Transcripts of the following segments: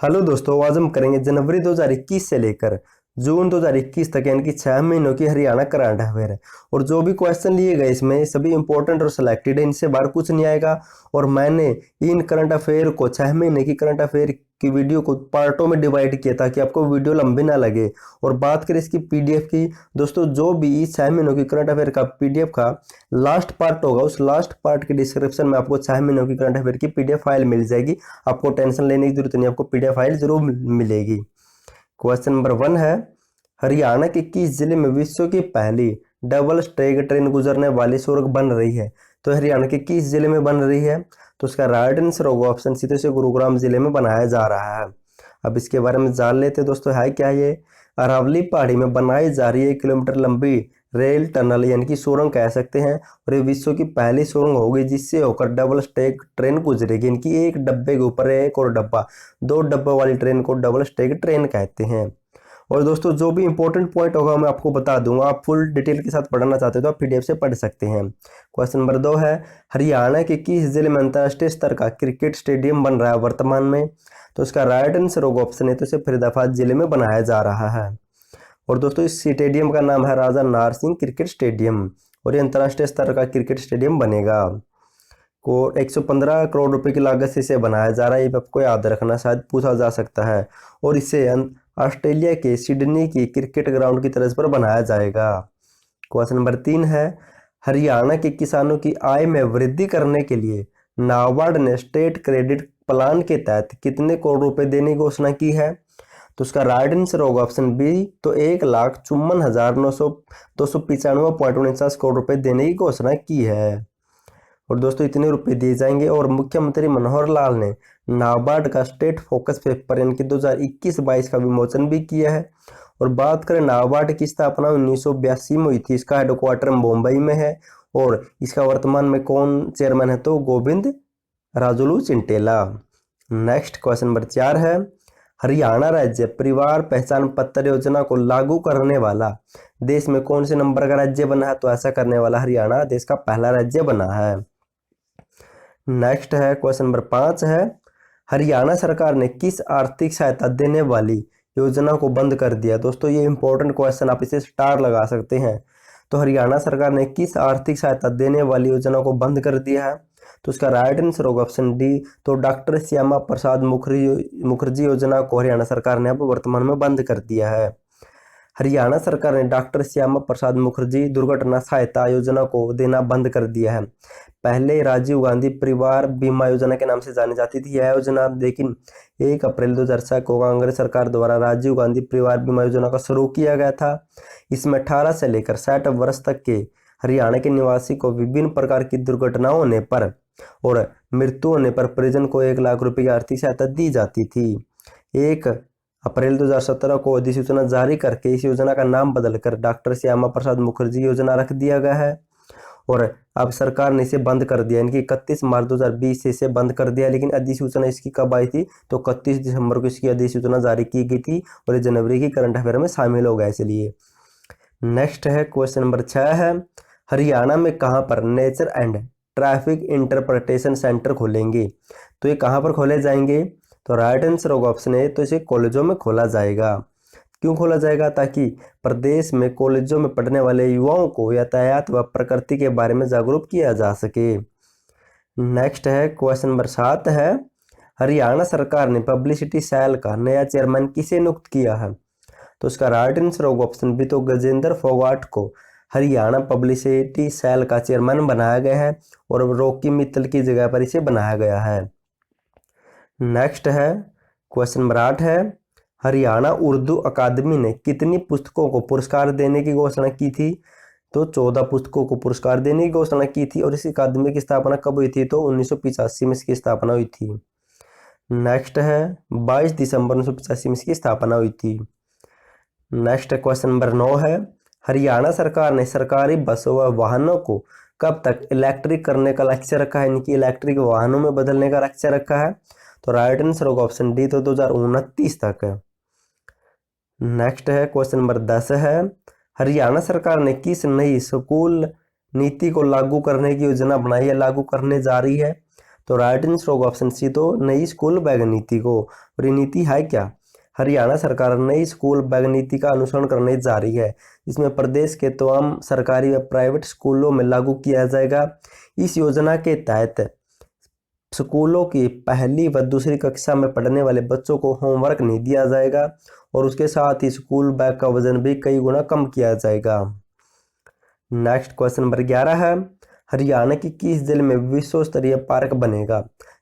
Hello दोस्तों, आज हम करेंगे जनवरी 2021 से लेकर जून 2021 तक यानी कि 6 महीनों की हरियाणा करंट अफेयर। और जो भी क्वेश्चन लिए गए इसमें सभी इंपॉर्टेंट और सिलेक्टेड है, इनसे बाहर कुछ नहीं आएगा। और मैंने इन करंट अफेयर को 6 महीने की करंट अफेयर की वीडियो को पार्टों में डिवाइड किया ताकि आपको वीडियो लंबी ना लगे। और बात करें इसकी पीडीएफ की, दोस्तों जो भी इस 6 महीनों की करंट अफेयर का पीडीएफ का लास्ट पार्ट होगा, उस लास्ट पार्ट के डिस्क्रिप्शन में आपको 6 महीनों की करंट अफेयर की पीडीएफ फाइल मिल जाएगी। आपको टेंशन लेने की जरूरत नहीं, आपको पीडीएफ फाइल जरूर मिलेगी। क्वेश्चन नंबर 1 है, हरियाणा के किस जिले में विश्व की पहली डबल स्टैक ट्रेन गुजरने वाली सड़क बन रही है? तो हरियाणा के किस जिले में बन रही है? तो उसका राइट आंसर होगा ऑप्शन सी, तो इसे गुरुग्राम जिले में बनाया जा रहा है। अब इसके बारे में जान लेते हैं दोस्तों, है क्या ये? अरावली पहाड़ी में बनाई जा रही 1 किलोमीटर लंबी रेल टनल यानी कि सुरंग कह सकते हैं, और ये विश्व की पहली सुरंग होगी जिससे होकर डबल स्टैक ट्रेन गुजरेगी। इनकी एक डब्बे के ऊपर एक और डब्बा, 2 डब्बों वाली ट्रेन को डबल स्टैक ट्रेन कहते हैं। और दोस्तों जो भी इंपॉर्टेंट पॉइंट होगा मैं आपको बता दूंगा, आप फुल डिटेल के साथ पढ़ना चाहते हो तो आप पीडीएफ से पढ़ सकते हैं। क्वेश्चन नंबर 2 है, हरियाणा के किस जिले में अंतर्राष्ट्रीय स्तर का क्रिकेट स्टेडियम बन रहा है वर्तमान में? तो इसका राइट आंसर होगा ऑप्शन है, तो इसे फरीदाबाद जिले में बनाया जा रहा है। और दोस्तों इस स्टेडियम का नाम है राजा नार सिंह क्रिकेट स्टेडियम, और ये अंतर्राष्ट्रीय स्तर का क्रिकेट स्टेडियम बनेगा। को 115 करोड़ रुपए की लागत से इसे बनाया जा रहा है, ये आपको याद रखना, शायद पूछा जा सकता है। और इसे ऑस्ट्रेलिया के सिडनी की क्रिकेट ग्राउंड की तर्ज पर बनाया जाएगा। क्वेश्चन नंबर 3 है, हरियाणा के किसानों की आय में वृद्धि करने के लिए नाबार्ड ने स्टेट क्रेडिट प्लान के तहत कितने करोड़ रुपए देने की घोषणा की है? तो उसका राइट आंसर होगा ऑप्शन बी, तो 1,54,295.49 करोड़ रुपए देने की घोषणा की है। और दोस्तों इतने रुपए दिए जाएंगे। और मुख्यमंत्री मनोहर लाल ने नाबार्ड का स्टेट फोकस पेपर यानी कि 2021-22 का विमोचन भी किया है। और बात करें नाबार्ड की स्थापना 1982 में हुई थी, इसका हेडक्वार्टर मुंबई में है। और इसका वर्तमान में कौन चेयरमैन है? तो Govind Rajulu चिंटेला। Next question number 4 है, हरियाणा राज्य परिवार पहचान पत्र योजना को लागू करने वाला देश में कौन से नंबर का राज्य बना है? तो ऐसा करने वाला हरियाणा देश का पहला राज्य बना है। नेक्स्ट है क्वेश्चन नंबर 5 है, हरियाणा सरकार ने किस आर्थिक सहायता देने वाली योजना को बंद कर दिया? दोस्तों ये इंपॉर्टेंट क्वेश्चन, आप इसे स्टार लगा सकते हैं। तो हरियाणा सरकार ने किस आर्थिक सहायता देने वाली योजना को बंद कर दिया है? तो उसका राइट आंसर होगा ऑप्शन डी, तो डॉक्टर श्यामा प्रसाद मुखर्जी योजना को हरियाणा सरकार ने अब वर्तमान में बंद कर दिया है। हरियाणा सरकार ने डॉक्टर श्यामा प्रसाद मुखर्जी दुर्घटना सहायता योजना को देना बंद कर दिया है। पहले राजीव गांधी परिवार बीमा योजना के नाम से जानी जाती थी यह योजना, लेकिन 1 अप्रैल 2006 को कांग्रेस सरकार द्वारा राजीव गांधी परिवार बीमा योजना का शुरू किया गया था। इसमें 18 से लेकर 60 वर्ष तक के हरियाणा के निवासी को विभिन्न प्रकार की दुर्घटनाओं होने पर और मृत्यु होने पर परिजन को 1 लाख रुपए की आर्थिक सहायता दी जाती थी। 1 अप्रैल 2017 को अधिसूचना जारी करके इस योजना का नाम बदलकर डॉक्टर श्यामा प्रसाद मुखर्जी योजना रख दिया गया है। और अब सरकार ने इसे बंद कर दिया, इनकी 31 मार्च 2020 से इसे बंद कर दिया। लेकिन अधिसूचना इसकी कब आई थी? तो 31 दिसंबर को इसकी अधिसूचना जारी की गई थी, और ये जनवरी की करंट अफेयर में शामिल हो गया इसलिए। नेक्स्ट है क्वेश्चन नंबर 6 है, हरियाणा में कहां पर nature and traffic interpretation centre खोलेंगे? तो ये कहां पर खोले जाएंगे? तो राइट आंसर होगा ऑप्शन ए, तो इसे कॉलेजों में खोला जाएगा। क्यों खोला जाएगा? ताकि प्रदेश में कॉलेजों में पढ़ने वाले युवाओं को यातायात व प्रकृति के बारे में जागरूक किया जा सके। नेक्स्ट है क्वेश्चन नंबर 7 है, हरियाणा सरकार ने पब्लिसिटी सेल का नया चेयरमैन किसे नियुक्त किया है? तो उसका राइट आंसर होगा ऑप्शन बी, तो गजेंद्र फोगाट को हरियाणा पब्लिसिटी सेल का चेयरमैन बनाया गया है, और रॉकी मित्तल की जगह पर इसे बनाया गया है। नेक्स्ट है क्वेश्चन नंबर 8 है, हरियाणा उर्दू अकादमी ने कितनी पुस्तकों को पुरस्कार देने की घोषणा की थी? तो 14 पुस्तकों को पुरस्कार देने की घोषणा की थी। और इस अकादमी की स्थापना कब हुई थी? तो 1985 में इसकी स्थापना हुई थी। नेक्स्ट है 22 दिसंबर 1985 में इसकी स्थापना हुई थी। नेक्स्ट क्वेश्चन नंबर 9 है, हरियाणा सरकार ने सरकारी बसों व वाहनों को कब तक इलेक्ट्रिक करने का लक्ष्य रखा है, यानी कि इलेक्ट्रिक वाहनों में बदलने का लक्ष्य रखा है? तो राइट आंसर होगा ऑप्शन डी, तो 2029 तक है। नेक्स्ट है क्वेश्चन नंबर 10 है, हरियाणा सरकार ने किस नई स्कूल नीति को लागू करने की योजना बनाई है, लागू करने जा रही है? तो राइट आंसर होगा ऑप्शन सी, तो नई स्कूल बैग नीति को। और ये नीति है क्या? हरियाणा सरकार नई स्कूल बैग नीति का अनुसरण करने जा रही है, जिसमें प्रदेश के तमाम सरकारी व प्राइवेट स्कूलों में लागू किया जाएगा। इस योजना के तहत स्कूलों की पहली व दूसरी कक्षा में पढ़ने वाले बच्चों को होमवर्क नहीं दिया जाएगा और उसके साथ ही स्कूल बैग का वजन भी कई गुना कम किया जाएगा। नेक्स्ट क्वेश्चन नंबर 11 है, हरियाणा की किस जिले में विश्व स्तरीय पार्क बनेगा?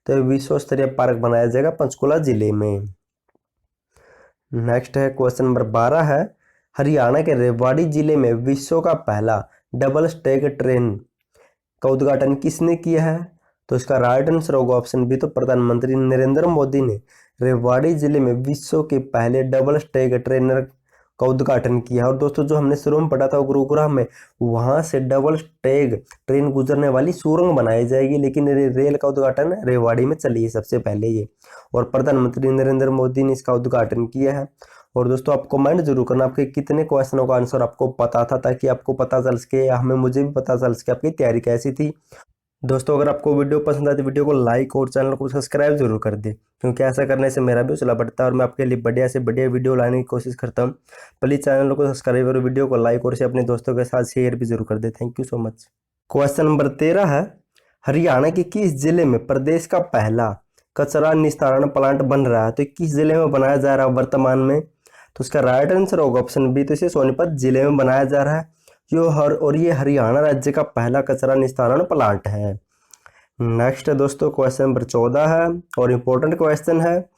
तो विश्व स्तरीय पार्क बनाया जाएगा पंचकुला जिले में। नेक्स्ट है क्वेश्चन नंबर 12 है, हरियाणा के रेवाड़ी जिले में विश्व का पहला डबल स्टैक ट्रेन का उद्घाटन किसने किया है? तो इसका राइट आंसर होगा ऑप्शन बी, तो प्रधानमंत्री नरेंद्र मोदी ने रेवाड़ी जिले में विश्व के पहले डबल स्टैक ट्रेनर का उद्घाटन किया। और दोस्तों जो हमने शुरू में पढ़ा था गुरुग्राम में, वहां से डबल स्टैक ट्रेन गुजरने वाली सुरंग बनाई जाएगी, लेकिन रेल का उद्घाटन रेवाड़ी में चली है सबसे पहले ये, और प्रधानमंत्री नरेंद्र मोदी ने इसका उद्घाटन किया है। और दोस्तों आप कमेंट जरूर करना आपके कितने क्वेश्चनों का आंसर आपको पता था, ताकि आपको पता चल सके, हमें मुझे भी पता चल सके आपकी तैयारी कैसी थी। दोस्तों अगर आपको वीडियो पसंद आए तो वीडियो को लाइक और चैनल को सब्सक्राइब जरूर कर दे, क्योंकि ऐसा करने से मेरा भी हौसला बढ़ता है और मैं आपके लिए बढ़िया से बढ़िया वीडियो लाने की कोशिश करता हूँ। प्लीज़ चैनल को सब्सक्राइब और वीडियो को लाइक और अपने दोस्तों के साथ शेयर भी जरूर कर दे। Thank you so much. Question number 13 है, हरियाणा के किस जिले में प्रदेश का पहला कचरा निस्तारण प्लांट बन रहा है? तो किस जिले में बनाया जा रहा है वर्तमान में? तो इसका राइट आंसर होगा ऑप्शन बी, तो इसे सोनीपत जिले में बनाया जा रहा है। ये हरियाणा राज्य का पहला कचरा निस्तारण प्लांट है। नेक्स्ट है दोस्तों क्वेश्चन नंबर 14 है और इम्पोर्टेंट क्वेश्चन है,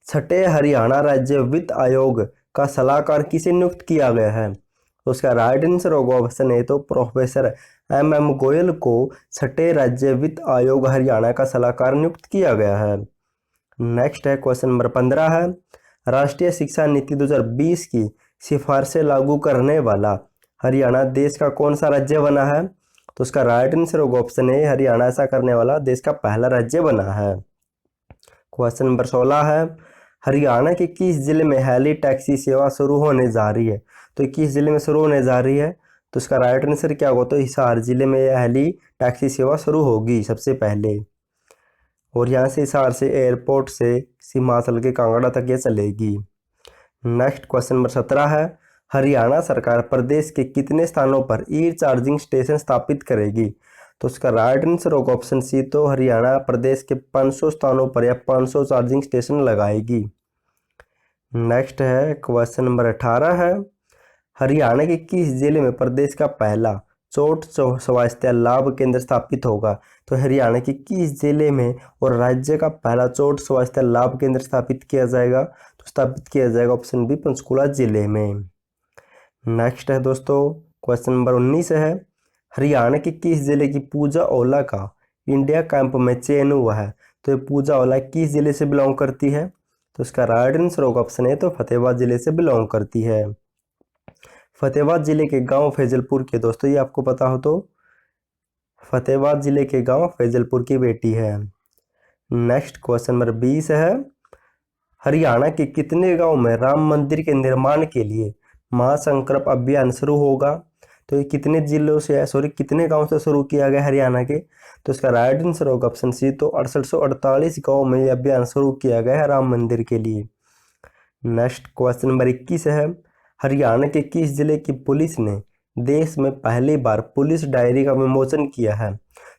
छठे हरियाणा राज्य वित्त आयोग का सलाहकार किसे नियुक्त किया गया है? तो उसका राइट आंसर होगा ऑप्शन ए, तो प्रोफेसर MM गोयल को छठे राज्य वित्त आयोग हरियाणा का सलाहकार नियुक्त किया गया है। नेक्स्ट है क्वेश्चन नंबर 15 है, राष्ट्रीय शिक्षा नीति 2020 की सिफारिशें लागू करने वाला हरियाणा देश का कौन सा राज्य बना है? तो उसका राइट आंसर होगा ऑप्शन ए, हरियाणा ऐसा करने वाला देश का पहला राज्य बना है। क्वेश्चन नंबर 16 है, हरियाणा के किस जिले में हेली टैक्सी सेवा शुरू होने जा रही है? तो किस जिले में शुरू होने जा रही है? तो इसका राइट आंसर क्या होगा? तो हिसार जिले में यह हेली टैक्सी सेवा शुरू होगी सबसे पहले, और यहाँ से हिसार से एयरपोर्ट से हिमाचल के कांगड़ा तक ये चलेगी। नेक्स्ट क्वेश्चन नंबर 17 है, हरियाणा सरकार प्रदेश के कितने स्थानों पर ई चार्जिंग स्टेशन स्थापित करेगी? तो उसका राइट आंसर होगा ऑप्शन सी, तो हरियाणा प्रदेश के 500 स्थानों पर या 500 चार्जिंग स्टेशन लगाएगी। नेक्स्ट है क्वेश्चन नंबर 18 है, हरियाणा के किस जिले में प्रदेश का पहला चोट स्वास्थ्य लाभ केंद्र स्थापित होगा? तो हरियाणा के किस जिले में और राज्य का पहला चोट स्वास्थ्य लाभ केंद्र स्थापित किया जाएगा? तो स्थापित किया जाएगा ऑप्शन बी, पंचकुला जिले में। नेक्स्ट है दोस्तों क्वेश्चन नंबर 19 है, हरियाणा के किस जिले की पूजा ओला का इंडिया कैंप में चयन हुआ है? तो ये पूजा ओला किस जिले से बिलोंग करती है? तो इसका राइट आंसर होगा ऑप्शन ए, तो फतेहाबाद जिले से बिलोंग करती है। फतेहाबाद जिले के गांव फैजलपुर के, दोस्तों ये आपको पता हो तो, फतेहाबाद जिले के गांव फैजलपुर की बेटी है। नेक्स्ट क्वेश्चन नंबर 20 है, हरियाणा के कितने गांव में राम मंदिर के निर्माण के लिए महासंकल्प अभियान शुरू होगा? तो ये कितने जिलों से कितने गांव से शुरू किया गया हरियाणा के? तो इसका राइट आंसर होगा ऑप्शन सी, तो 6848 गांव में यह अभियान शुरू किया गया है राम मंदिर के लिए। नेक्स्ट क्वेश्चन नंबर 21 है, हरियाणा के किस जिले की पुलिस ने देश में पहली बार पुलिस डायरी का विमोचन किया है?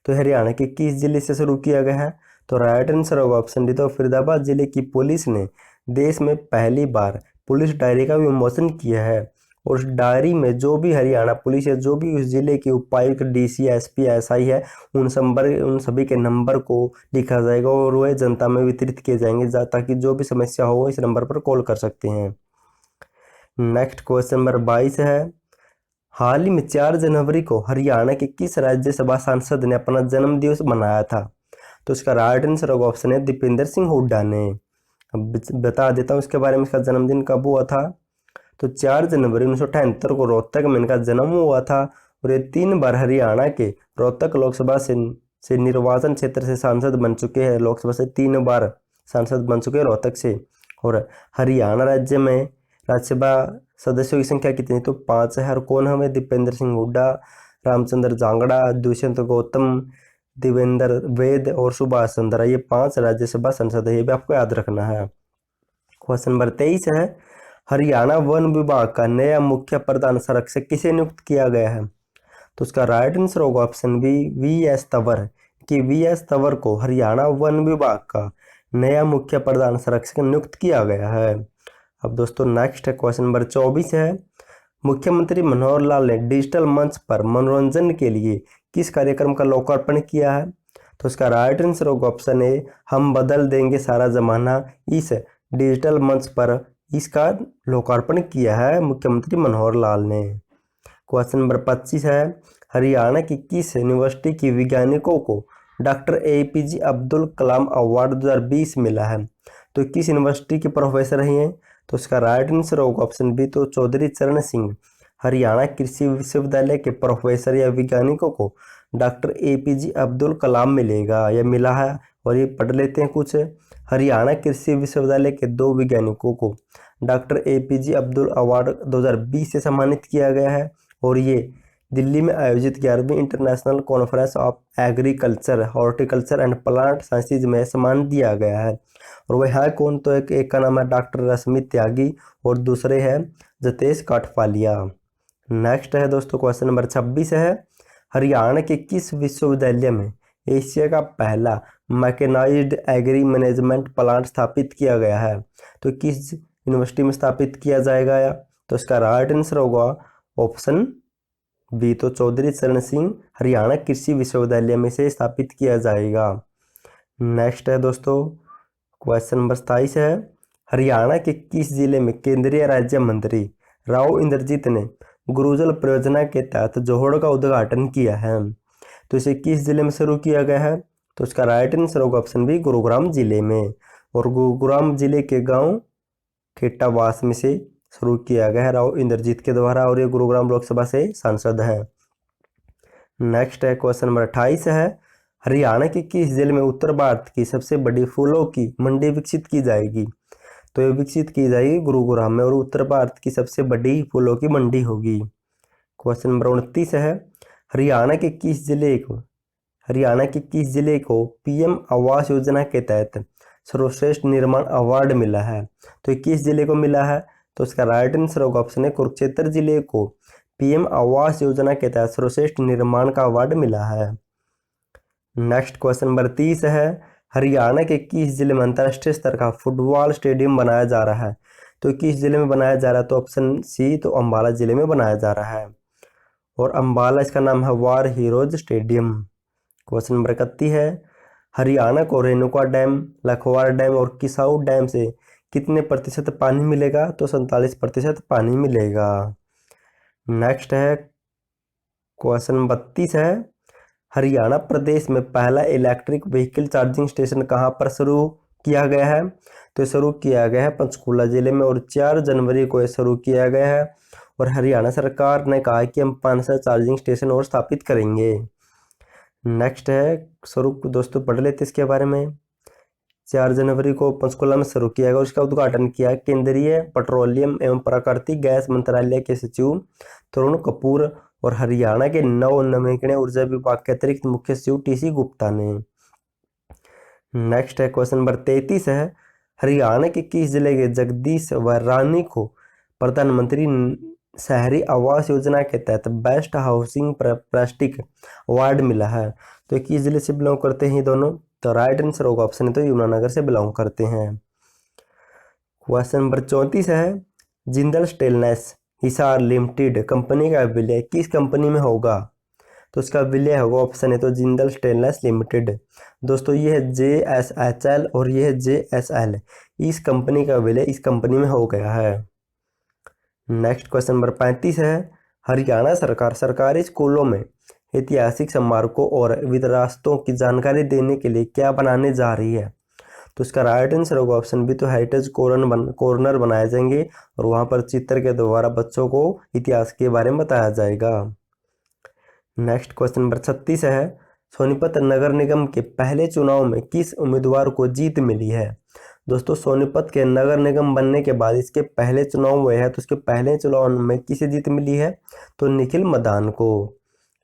तो हरियाणा के किस जिले से शुरू किया गया है? तो राइट आंसर होगा ऑप्शन डी, तो फरीदाबाद जिले की पुलिस ने देश में पहली बार पुलिस डायरी का विमोचन किया है। और उस डायरी में जो भी हरियाणा पुलिस है, जो भी उस जिले के उपायुक्त, DC, SP, SI है, उन सभी के नंबर को लिखा जाएगा और वह जनता में वितरित किए जाएंगे, ताकि जो भी समस्या हो इस नंबर पर कॉल कर सकते हैं। नेक्स्ट क्वेश्चन नंबर 22 है, हाल ही में 4 जनवरी को हरियाणा के किस राज्यसभा सांसद ने अपना जन्म दिवस मनाया था? तो इसका राइट आंसर होगा ऑप्शन है, दीपेंद्र सिंह हुड्डा ने। अब बता देता हूँ इसके बारे में, इसका जन्मदिन कब हुआ था? तो 4 जनवरी 1978 को रोहतक में इनका जन्म हुआ था और ये 3 बार हरियाणा के रोहतक लोकसभा से निर्वाचन क्षेत्र से सांसद बन चुके हैं। लोकसभा से 3 बार सांसद बन चुके हैं रोहतक से। और हरियाणा राज्य में राज्यसभा सदस्यों की संख्या कितनी? तो 5 है। और कौन हमें? दीपेंद्र सिंह हुड्डा, रामचंद्र जांगड़ा, दुष्यंत गौतम, देवेंद्र वेद और सुभाष चंद्र, ये 5 राज्यसभा सांसद है, ये भी आपको याद रखना है। क्वेश्चन नंबर 23 है, हरियाणा वन विभाग का नया मुख्य प्रधान संरक्षक किसे नियुक्त किया गया है? तो उसका राइट आंसर होगा ऑप्शन बी, वी.एस. तंवर, कि वी.एस. तंवर को हरियाणा वन विभाग का नया मुख्य प्रधान संरक्षक नियुक्त किया गया है। अब दोस्तों नेक्स्ट है क्वेश्चन नंबर 24 है, मुख्यमंत्री मनोहर लाल ने डिजिटल मंच पर मनोरंजन के लिए किस कार्यक्रम का लोकार्पण किया है? तो इसका राइट आंसर होगा ऑप्शन ए, हम बदल देंगे सारा जमाना। इस डिजिटल मंच पर इसका लोकार्पण किया है मुख्यमंत्री मनोहर लाल ने। क्वेश्चन नंबर 25 है, हरियाणा की किस यूनिवर्सिटी की वैज्ञानिकों को doctor APJ Abdul Kalam award 2020 मिला है? तो किस यूनिवर्सिटी के प्रोफेसर रहे हैं? तो इसका राइट आंसर होगा ऑप्शन बी, तो चौधरी चरण सिंह। हरियाणा कृषि विश्वविद्यालय के प्रोफेसर या वैज्ञानिकों को डॉक्टर एपीजे अब्दुल कलाम मिलेगा या मिला है। और ये पढ़ लेते हैं कुछ, हरियाणा कृषि विश्वविद्यालय के 2 वैज्ञानिकों को डॉक्टर एपीजे अब्दुल अवार्ड 2020 से सम्मानित किया गया है, और ये दिल्ली में आयोजित 11वीं international conference of agriculture, horticulture and plant sciences में सम्मान दिया गया है। और वह है कौन? तो एक का नाम है डॉक्टर रश्मि त्यागी और दूसरे हैं जतेश काठपालिया। नेक्स्ट है दोस्तों क्वेश्चन नंबर 26 है, हरियाणा के किस विश्वविद्यालय में एशिया का पहला मैकेनाइज्ड एग्री मैनेजमेंट प्लांट स्थापित किया गया है? तो किस यूनिवर्सिटी में स्थापित किया जाएगा या? तो इसका राइट आंसर होगा ऑप्शन बी, तो चौधरी चरण सिंह हरियाणा कृषि विश्वविद्यालय में से स्थापित किया जाएगा। नेक्स्ट है दोस्तों क्वेश्चन नंबर 27 है, हरियाणा के किस जिले में केंद्रीय राज्य मंत्री राव इंद्रजीत ने गुरुजल परियोजना के तहत जोहड़ का उद्घाटन किया है? तो इसे किस जिले में शुरू किया गया है? तो इसका राइट आंसर होगा ऑप्शन बी, गुरुग्राम जिले में। और गुरुग्राम जिले के गांव खेटावास में से शुरू किया गया है राव इंद्रजीत के द्वारा, और ये गुरुग्राम लोकसभा से सांसद है। नेक्स्ट है क्वेश्चन नंबर 28 है, हरियाणा के किस जिले में उत्तर भारत की सबसे बड़ी फूलों की मंडी विकसित की जाएगी? तो ये विकसित की जाएगी गुरुग्राम में, और उत्तर भारत की सबसे बड़ी फूलों की मंडी होगी। क्वेश्चन नंबर 29 है, हरियाणा के किस जिले को पीएम आवास योजना के तहत सर्वश्रेष्ठ निर्माण अवार्ड मिला है? तो किस जिले को मिला है? तो इसका राइट आंसर होगा ऑप्शन है, कुरुक्षेत्र जिले को पीएम आवास योजना के तहत सर्वश्रेष्ठ निर्माण का अवार्ड मिला है। नेक्स्ट क्वेश्चन नंबर 30 है, हरियाणा के किस जिले में अंतर्राष्ट्रीय स्तर का फुटबॉल स्टेडियम बनाया जा रहा है? तो किस जिले में बनाया जा रहा है? तो ऑप्शन सी, तो अंबाला जिले में बनाया जा रहा है, और अंबाला इसका नाम है war heroes stadium. Question number 31 है, हरियाणा को रेणुका डैम, लखवार डैम और किसाऊ डैम से कितने प्रतिशत पानी मिलेगा? तो 47% पानी मिलेगा। नेक्स्ट है क्वेश्चन नंबर 32 है, हरियाणा प्रदेश में पहला इलेक्ट्रिक व्हीकल चार्जिंग स्टेशन कहाँ पर शुरू किया गया है? तो शुरू किया गया है पंचकूला जिले में, और 4 जनवरी को यह शुरू किया गया है। और हरियाणा सरकार ने कहा कि हम 500 चार्जिंग स्टेशन और स्थापित करेंगे। नेक्स्ट है, शुरू दोस्तों पढ़ लेते इसके बारे में। 4 जनवरी को पंचकुला में शुरू किया गया, उसका उद्घाटन किया केंद्रीय पेट्रोलियम एवं प्राकृतिक गैस मंत्रालय के सचिव तरुण कपूर और हरियाणा के नवनवीकरणीय ऊर्जा विभाग के अतिरिक्त मुख्य सचिव टीसी गुप्ता ने। नेक्स्ट है क्वेश्चन नंबर 33 है, हरियाणा के किस जिले के जगदीश व रानी को प्रधानमंत्री शहरी आवास योजना के तहत बेस्ट हाउसिंग प्लास्टिक अवार्ड मिला है? तो किस जिले से बिलोंग करते हैं दोनों? तो राइट आंसर होगा ऑप्शन है, तो यमुनानगर से बिलोंग करते हैं। क्वेश्चन नंबर 34 है, Jindal stainless Hisar limited company का विलय किस कंपनी में होगा? तो इसका विलय होगा ऑप्शन है, तो जिंदल स्टेनलेस लिमिटेड। दोस्तों ये है JSHL और ये है JSL, इस कंपनी का विलय इस कंपनी में हो गया है। नेक्स्ट क्वेश्चन नंबर 35 है, हरियाणा सरकार सरकारी स्कूलों में ऐतिहासिक स्मारकों और विरासतों की जानकारी देने के लिए क्या बनाने जा रही है? तो इसका राइट आंसर होगा ऑप्शन बी, तो हेरिटेज कॉर्नर बनाए जाएंगे, और वहां पर चित्र के द्वारा बच्चों को इतिहास के बारे में बताया जाएगा। नेक्स्ट क्वेश्चन नंबर 36 है, सोनीपत नगर निगम के पहले चुनाव में किस उम्मीदवार को जीत मिली है? दोस्तों सोनीपत के नगर निगम बनने के बाद इसके पहले चुनाव हुए हैं, तो इसके पहले चुनाव में किसे जीत मिली है? तो निखिल मदान को।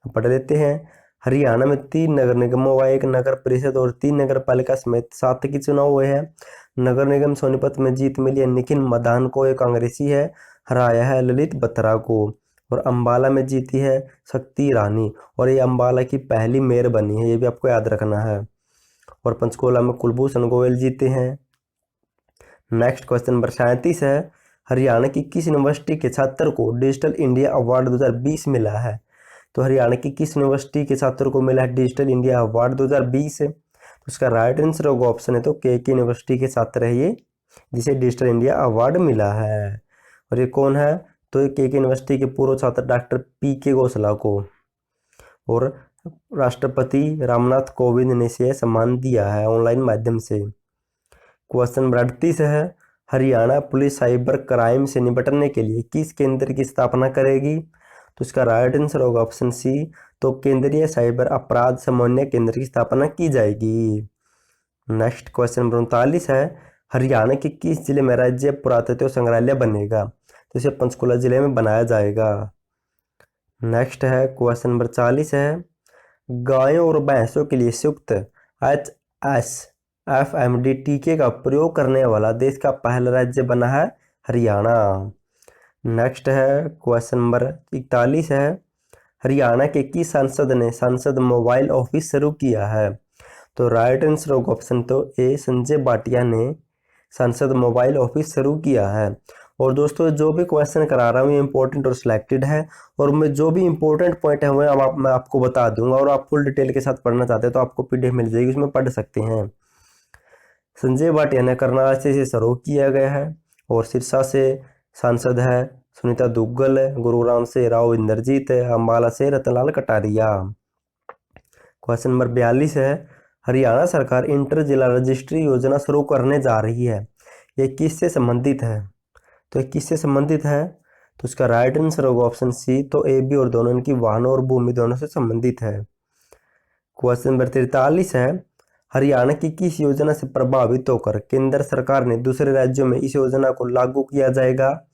पढ़ लेते हैं, हरियाणा में 3 नगर निगमों व 1 नगर परिषद और 3 नगर पालिका समेत 7 के चुनाव हुए हैं। नगर निगम सोनीपत में जीत मिली है निखिल मदान को, एक कांग्रेसी है, हराया है ललित बत्रा को। और अंबाला में जीती है शक्ति ईरानी, और ये अंबाला की पहली मेयर बनी है, ये भी आपको याद रखना है। और पंचकुला में कुलभूषण गोयल जीते हैं। नेक्स्ट क्वेश्चन नंबर 37 है, हरियाणा की किस यूनिवर्सिटी के छात्र को डिजिटल इंडिया अवार्ड 2020 मिला है? तो हरियाणा की किस यूनिवर्सिटी के छात्रों को मिला है डिजिटल इंडिया अवार्ड 2020? तो उसका राइट आंसर होगा ऑप्शन है तो के यूनिवर्सिटी के छात्र है ये, जिसे डिजिटल इंडिया अवार्ड मिला है। और ये कौन है? तो ये के यूनिवर्सिटी के पूर्व छात्र डॉक्टर पी.के. घोषला को। और राष्ट्रपति रामनाथ कोविंद ने इसे सम्मान दिया है ऑनलाइन माध्यम से। क्वेश्चन नंबर 38 है, हरियाणा पुलिस साइबर क्राइम से निपटने के लिए किस केंद्र की स्थापना करेगी? तो इसका राइट आंसर होगा ऑप्शन सी, तो केंद्रीय साइबर अपराध समन्वय केंद्र की स्थापना की जाएगी। नेक्स्ट क्वेश्चन नंबर 39 है, हरियाणा के किस जिले में राज्य पुरातत्व संग्रहालय बनेगा? तो इसे पंचकुला जिले में बनाया जाएगा। नेक्स्ट है क्वेश्चन नंबर 40 है, गायों और भैंसों के लिए संयुक्त HSFMD टीके का प्रयोग करने वाला देश का पहला राज्य बना है हरियाणा। नेक्स्ट है क्वेश्चन नंबर 41 है, हरियाणा के किस सांसद ने सांसद मोबाइल ऑफिस शुरू किया है? तो राइट आंसर होगा ऑप्शन तो ए, संजय भाटिया ने सांसद मोबाइल ऑफिस शुरू किया है। और दोस्तों जो भी क्वेश्चन करा रहा हूँ ये इंपॉर्टेंट और सिलेक्टेड है, और मैं जो भी इंपॉर्टेंट पॉइंट है वो मैं आपको बता दूंगा, और आप फुल डिटेल के साथ पढ़ना चाहते हैं तो आपको PDF मिल जाएगी, उसमें पढ़ सकते हैं। संजय भाटिया ने करनाल से शुरू किया गया है, और सिरसा से सांसद है सुनीता दुग्गल, गुरुग्राम से राव इंद्रजीत है, अम्बाला से रतनलाल कटारिया। क्वेश्चन नंबर 42 है, हरियाणा सरकार इंटर जिला रजिस्ट्री योजना शुरू करने जा रही है, ये किससे संबंधित है? तो ये किससे संबंधित है? तो इसका राइट आंसर होगा ऑप्शन सी, तो ए बी और दोनों इनकी वाहनों और भूमि दोनों से संबंधित है। क्वेश्चन नंबर 43 है, हरियाणा की किस योजना से प्रभावित होकर केंद्र सरकार ने दूसरे राज्यों में इस योजना को लागू किया जाएगा?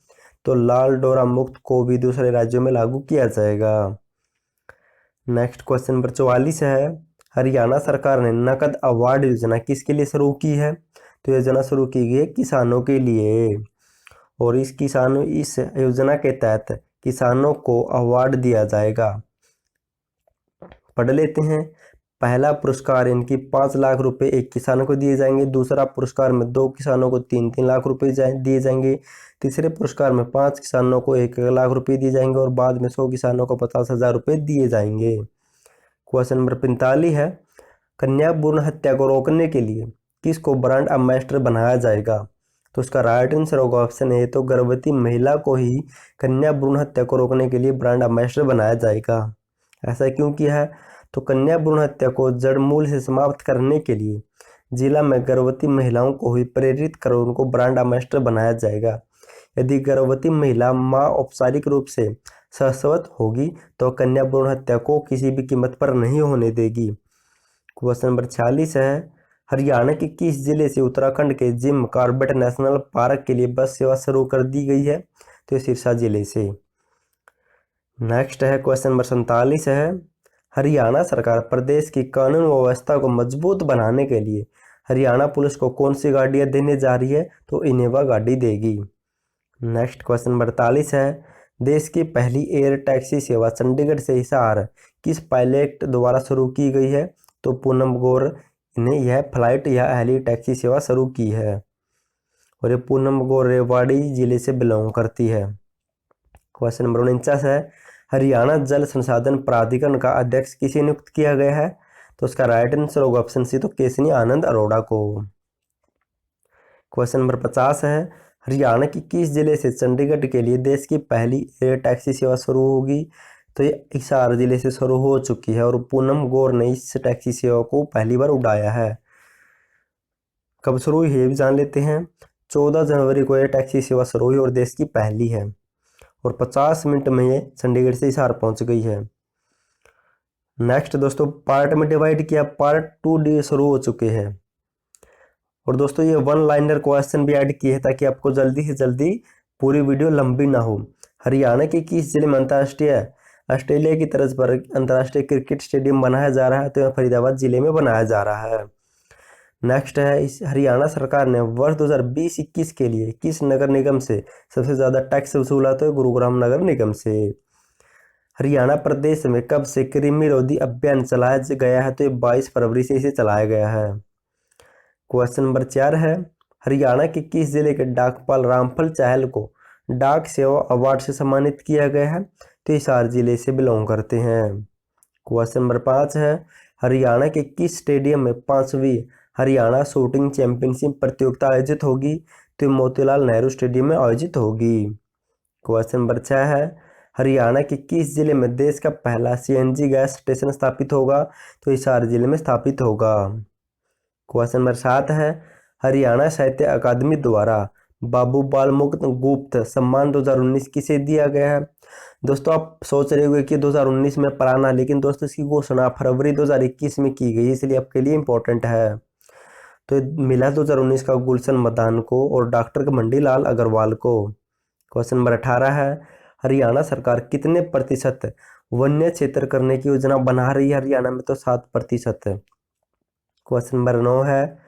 तो लाल डोरा मुक्त को भी दूसरे राज्यों में लागू किया जाएगा। नेक्स्ट क्वेश्चन नंबर 44 है, हरियाणा सरकार ने नकद अवार्ड योजना किसके लिए शुरू की है? तो योजना शुरू की गई है किसानों के लिए, और इस योजना के तहत किसानों को अवार्ड दिया जाएगा। पढ़ लेते हैं। पहला पुरस्कार इनकी 5 लाख रुपए एक किसान को दिए जाएंगे, दूसरा पुरस्कार में 2 किसानों को 3-3 लाख रुपए दिए जाएंगे, तीसरे पुरस्कार में 5 किसानों को 1 लाख रुपए दिए जाएंगे, और बाद में 100 किसानों को 50,000 रुपए दिए जाएंगे। क्वेश्चन नंबर 45 है, कन्या भ्रूण हत्या को रोकने के लिए किसको ब्रांड एम्बेसडर बनाया जाएगा? तो उसका राइट आंसर होगा ऑप्शन ए, तो गर्भवती महिला को ही कन्या भ्रूण हत्या को रोकने के लिए ब्रांड एम्बेसडर बनाया जाएगा। ऐसा क्यों किया है? तो कन्या भ्रूण हत्या को जड़ मूल से समाप्त करने के लिए जिला में गर्भवती महिलाओं को ही प्रेरित कर उनको ब्रांड एम्बेसडर बनाया जाएगा। यदि गर्भवती महिला मां औपचारिक रूप से शाश्वत होगी तो कन्या भ्रूण हत्या को किसी भी कीमत पर नहीं होने देगी। क्वेश्चन नंबर 46 है, हरियाणा के किस जिले से उत्तराखंड के जिम कॉर्बेट नेशनल पार्क के लिए बस सेवा शुरू कर दी गई है? तो सिरसा जिले से। नेक्स्ट है क्वेश्चन नंबर 47 है, हरियाणा सरकार प्रदेश की कानून व्यवस्था को मजबूत बनाने के लिए हरियाणा पुलिस को कौन सी गाड़ियां देने जा रही है? तो इनोवा गाड़ी देगी। नेक्स्ट क्वेश्चन 48 है, देश की पहली एयर टैक्सी सेवा चंडीगढ़ से हिसार किस पायलट द्वारा शुरू की गई है? तो पूनम गौर ने यह फ्लाइट या हेली टैक्सी सेवा शुरू की है, और ये पूनम गौर रेवाड़ी जिले से बिलोंग करती है। क्वेश्चन नंबर 49 है, हरियाणा जल संसाधन प्राधिकरण का अध्यक्ष किसे नियुक्त किया गया है? तो उसका राइट आंसर होगा ऑप्शन सी, तो केसनी आनंद अरोड़ा को। क्वेश्चन नंबर 50 है, हरियाणा की किस जिले से चंडीगढ़ के लिए देश की पहली एयर टैक्सी सेवा शुरू होगी? तो ये हिसार जिले से शुरू हो चुकी है, और पूनम गौर ने इस टैक्सी सेवा को पहली बार उड़ाया है। कब शुरू हुई है भी जान लेते हैं। 14 जनवरी को यह टैक्सी सेवा शुरू हुई और देश की पहली है, और 50 मिनट में ये चंडीगढ़ से हिसार पहुंच गई है। नेक्स्ट दोस्तों पार्ट में डिवाइड किया, पार्ट 2 शुरू हो चुके हैं, और दोस्तों ये 1 लाइनर क्वेश्चन भी ऐड किए हैं ताकि आपको जल्दी से जल्दी पूरी वीडियो लंबी ना हो। हरियाणा के किस जिले में अंतर्राष्ट्रीय ऑस्ट्रेलिया की तर्ज पर अंतर्राष्ट्रीय क्रिकेट स्टेडियम बनाया जा रहा है, तो यह फरीदाबाद जिले में बनाया जा रहा है। नेक्स्ट है, इस हरियाणा सरकार ने वर्ष 2020-21 के लिए किस नगर निगम से सबसे ज़्यादा टैक्स वसूला? तो गुरुग्राम नगर निगम से। हरियाणा प्रदेश में कब से कृमि रोधी अभियान चलाया गया है? तो ये 22 फरवरी से इसे चलाया गया है। क्वेश्चन नंबर 4 है, हरियाणा के किस जिले के डाकपाल रामफल चहल को डाक सेवा अवार्ड से सम्मानित किया गया है? तो हिसार जिले से बिलोंग करते हैं। क्वेश्चन नंबर 5 है, हरियाणा के किस स्टेडियम में 5वीं हरियाणा शूटिंग चैंपियनशिप प्रतियोगिता आयोजित होगी? तो मोतीलाल नेहरू स्टेडियम में आयोजित होगी। क्वेश्चन नंबर 6 है, हरियाणा के किस जिले में देश का पहला सीएनजी गैस स्टेशन स्थापित होगा? तो हिसार जिले में स्थापित होगा। क्वेश्चन नंबर 7 है, हरियाणा साहित्य अकादमी द्वारा बाबू बाल मुकुंद गुप्त सम्मान 2019 किसे दिया गया है? दोस्तों आप सोच रहे होंगे कि 2019 में पुराना, लेकिन दोस्तों इसकी घोषणा फरवरी 2021 में की गई, इसलिए आपके लिए इम्पोर्टेंट है। तो मिला 2019 का गुलशन मदान को और डॉक्टर मंडी लाल अग्रवाल को। क्वेश्चन नंबर 18 है, हरियाणा सरकार कितने प्रतिशत वन्य क्षेत्र करने की योजना बना रही है हरियाणा में? तो 7%। क्वेश्चन नंबर 9 है,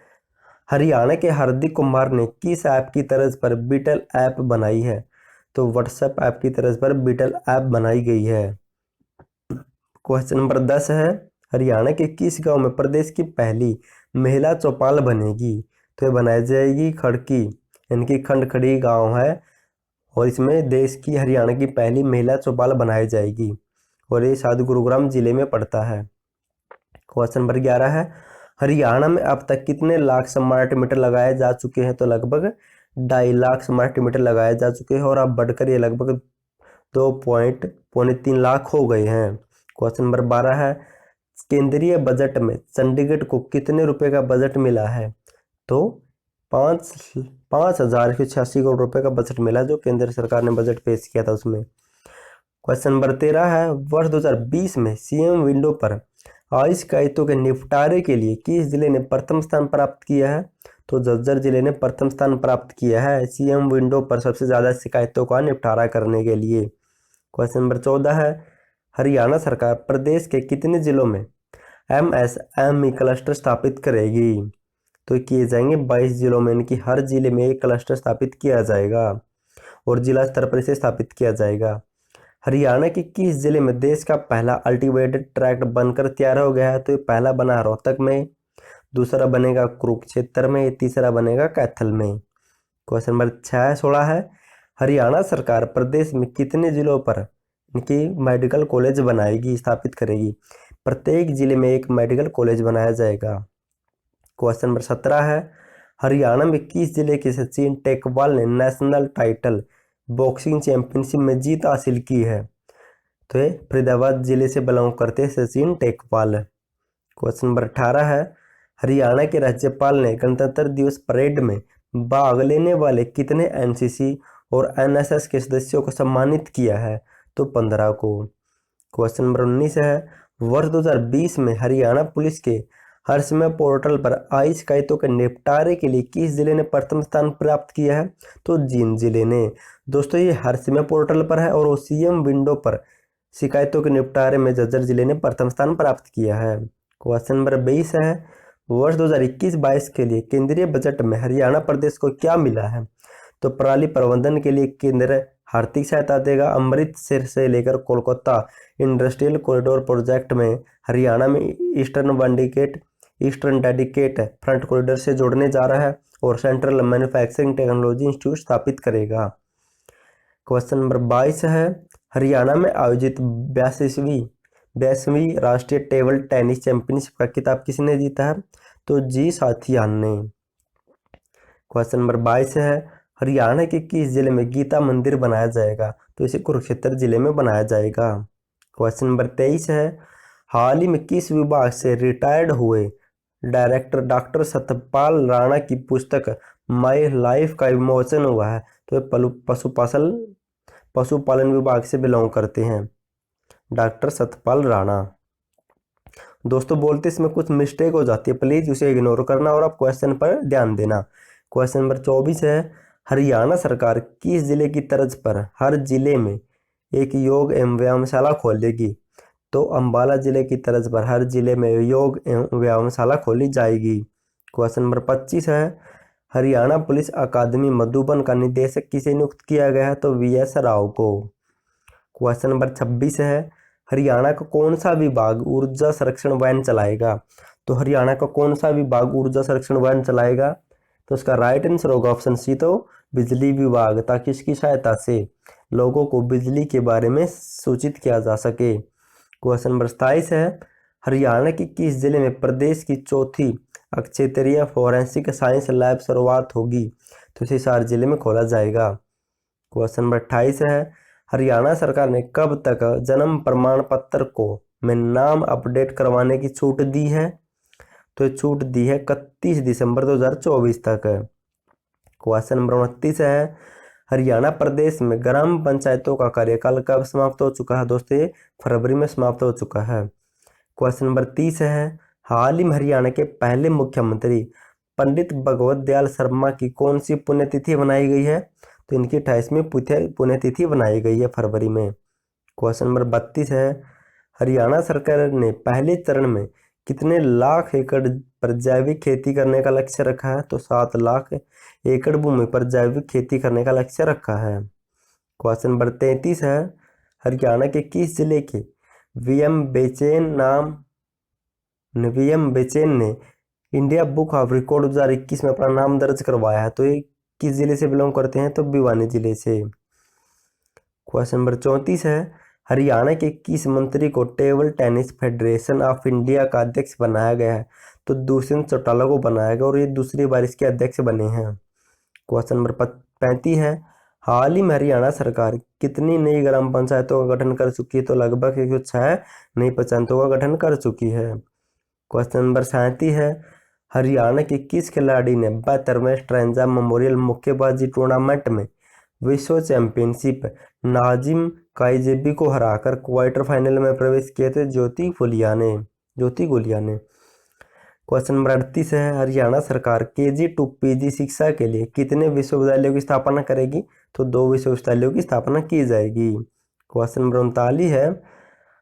हरियाणा के हार्दिक कुमार ने किस ऐप की तर्ज पर बीटल ऐप बनाई है? तो व्हाट्सएप ऐप की तर्ज पर बीटल ऐप बनाई गई है। क्वेश्चन नंबर 10 है, हरियाणा के किस गांव में प्रदेश की पहली महिला चौपाल बनेगी? तो ये बनाई जाएगी खड़की, इनकी खंडखड़ी गांव है और इसमें देश की हरियाणा की पहली महिला चौपाल बनाई जाएगी और ये शायद गुरुग्राम जिले में पड़ता है। क्वेश्चन नंबर 11 है, हरियाणा में अब तक कितने लाख स्मार्ट मीटर लगाए जा चुके हैं? तो लगभग 2.5 लाख स्मार्ट मीटर लगाए जा चुके हैं और अब बढ़कर ये लगभग 2.3 लाख हो गए हैं। क्वेश्चन नंबर 12 है, केंद्रीय बजट में चंडीगढ़ को कितने रुपए का बजट मिला है? तो 5,186 करोड़ रुपए का बजट मिला, जो केंद्र सरकार ने बजट पेश किया था उसमें। क्वेश्चन नंबर 13 है, वर्ष 2020 में सीएम विंडो पर आई शिकायतों के निपटारे के लिए किस जिले ने प्रथम स्थान प्राप्त किया है? तो झज्जर जिले ने प्रथम स्थान प्राप्त किया है सीएम विंडो पर सबसे ज़्यादा शिकायतों का निपटारा करने के लिए। क्वेश्चन नंबर 14 है, हरियाणा सरकार प्रदेश के कितने जिलों में एमएसएमई क्लस्टर स्थापित करेगी? तो किए जाएंगे 22 जिलों में, इनकी हर जिले में एक क्लस्टर स्थापित किया जाएगा और जिला स्तर पर इसे स्थापित किया जाएगा। हरियाणा के किस जिले में देश का पहला अल्टीवेटेड ट्रैक बनकर तैयार हो गया है? तो ये पहला बना रोहतक में, दूसरा बनेगा कुरुक्षेत्र में, तीसरा बनेगा कैथल में। क्वेश्चन नंबर 16 है, हरियाणा सरकार प्रदेश में कितने जिलों पर इनकी मेडिकल कॉलेज बनाएगी, स्थापित करेगी? प्रत्येक जिले में एक मेडिकल कॉलेज बनाया जाएगा। क्वेश्चन नंबर 17 है, हरियाणा में किस जिले के सचिन टेकवाल ने नेशनल टाइटल बॉक्सिंग चैंपियनशिप में जीत हासिल की है? तो ये फरीदाबाद जिले से बिलोंग करते हैं सचिन टेकवाल। क्वेश्चन नंबर 18 है, हरियाणा के राज्यपाल ने गणतंत्र दिवस परेड में भाग लेने वाले कितने एनसीसी और एनएसएस के सदस्यों को सम्मानित किया है? तो 15 को। क्वेश्चन नंबर 19 है, वर्ष 2020 में हरियाणा पुलिस के हर समय पोर्टल पर आई शिकायतों के निपटारे के लिए किस जिले ने प्रथम स्थान प्राप्त किया है? तो जींद जिले ने। दोस्तों ये हर समय पोर्टल पर है और सीएम विंडो पर शिकायतों के निपटारे में झज्जर जिले ने प्रथम स्थान प्राप्त किया है। क्वेश्चन नंबर 20 है, वर्ष 2021-22 के लिए केंद्रीय बजट में हरियाणा प्रदेश को क्या मिला है? तो पराली प्रबंधन के लिए केंद्र आर्थिक सहायता देगा। अमृतसर से लेकर कोलकाता इंडस्ट्रियल कॉरिडोर प्रोजेक्ट में हरियाणा में ईस्टर्न डेडिकेट फ्रंट कॉरिडोर से जोड़ने जा रहा है और सेंट्रल मैन्युफैक्चरिंग टेक्नोलॉजी इंस्टीट्यूट स्थापित करेगा। क्वेश्चन नंबर 22 है, हरियाणा में आयोजित 82वीं राष्ट्रीय टेबल टेनिस चैंपियनशिप का खिताब किसने जीता है? तो जी साथियान ने। क्वेश्चन नंबर 22 है, हरियाणा के किस जिले में गीता मंदिर बनाया जाएगा? तो इसे कुरुक्षेत्र जिले में बनाया जाएगा। क्वेश्चन नंबर 23 है, हाल ही में किस विभाग से रिटायर्ड हुए डायरेक्टर डॉक्टर सतपाल राणा की पुस्तक माई लाइफ का विमोचन हुआ है? तो पशुपालन विभाग से बिलोंग करते हैं डॉक्टर सतपाल राणा। दोस्तों बोलते इसमें कुछ मिस्टेक हो जाती है, प्लीज़ उसे इग्नोर करना और आप क्वेश्चन पर ध्यान देना। क्वेश्चन नंबर 24 है, हरियाणा सरकार किस जिले की तर्ज पर हर जिले में एक योग एवं व्यायामशाला खोलेगी। तो अम्बाला जिले की तर्ज पर हर जिले में योग एवं व्यायामशाला खोली जाएगी। क्वेश्चन नंबर 25 है, हरियाणा पुलिस अकादमी मधुबन का निदेशक किसे नियुक्त किया गया है? तो वीएस राव को। क्वेश्चन नंबर 26 है, हरियाणा का कौन सा विभाग ऊर्जा संरक्षण वैन चलाएगा? तो हरियाणा का कौन सा विभाग ऊर्जा संरक्षण वैन चलाएगा? तो इसका राइट आंसर होगा ऑप्शन सी, तो बिजली विभाग, ताकि इसकी सहायता से लोगों को बिजली के बारे में सूचित किया जा सके। क्वेश्चन नंबर 27 है, हरियाणा के किस जिले में प्रदेश की चौथी क्षेत्रीय फोरेंसिक साइंस लैब शुरुआत होगी? तो इसे हिसार जिले में खोला जाएगा। क्वेश्चन नंबर 28 है, हरियाणा सरकार ने कब तक जन्म प्रमाण पत्र को में नाम अपडेट करवाने की छूट दी है? तो ये छूट दी है 31 दिसंबर 2024 तक। क्वेश्चन नंबर 29 है, हरियाणा प्रदेश में ग्राम पंचायतों का कार्यकाल कब समाप्त हो चुका है? दोस्तों ये फरवरी में समाप्त हो चुका है। क्वेश्चन नंबर 30 है, हाल ही में हरियाणा के पहले मुख्यमंत्री पंडित भगवत दयाल शर्मा की कौन सी पुण्यतिथि बनाई गई है? तो इनकी 28वीं पुण्यतिथि बनाई गई है फरवरी में। क्वेश्चन नंबर 32 है, हरियाणा सरकार ने पहले चरण में कितने लाख एकड़ पर जैविक खेती करने का लक्ष्य रखा है? तो 7 लाख एकड़ भूमि पर जैविक खेती करने का लक्ष्य रखा है। क्वेश्चन नंबर 33 है, हरियाणा के किस जिले के वीएम बेचैन ने इंडिया बुक ऑफ रिकॉर्ड 2021 में अपना नाम दर्ज करवाया है? तो ये किस जिले से बिलोंग करते हैं? तो भिवानी जिले से। क्वेश्चन नंबर 34 है, हरियाणा के किस मंत्री को table tennis federation of India का अध्यक्ष बनाया गया है? तो दुष्यंत चौटाला को बनाया गया और ये दूसरी बार इसके अध्यक्ष बने हैं। क्वेश्चन नंबर 35 है, हाल ही में हरियाणा सरकार कितनी नई ग्राम पंचायतों का गठन कर चुकी है? तो लगभग 106 नई पंचायतों का गठन कर चुकी है। क्वेश्चन नंबर 37 है, हरियाणा के किस खिलाड़ी ने 72वें स्ट्रेंजा मेमोरियल मुक्केबाजी टूर्नामेंट में विश्व चैंपियनशिप नाजिम काइजेबी को हराकर क्वार्टर फाइनल में प्रवेश किए थे? ज्योति गुलिया ने। क्वेश्चन नंबर 38 है, हरियाणा सरकार KG to PG शिक्षा के लिए कितने विश्वविद्यालयों की स्थापना करेगी? तो 2 विश्वविद्यालयों की स्थापना की जाएगी। क्वेश्चन नंबर 39 है,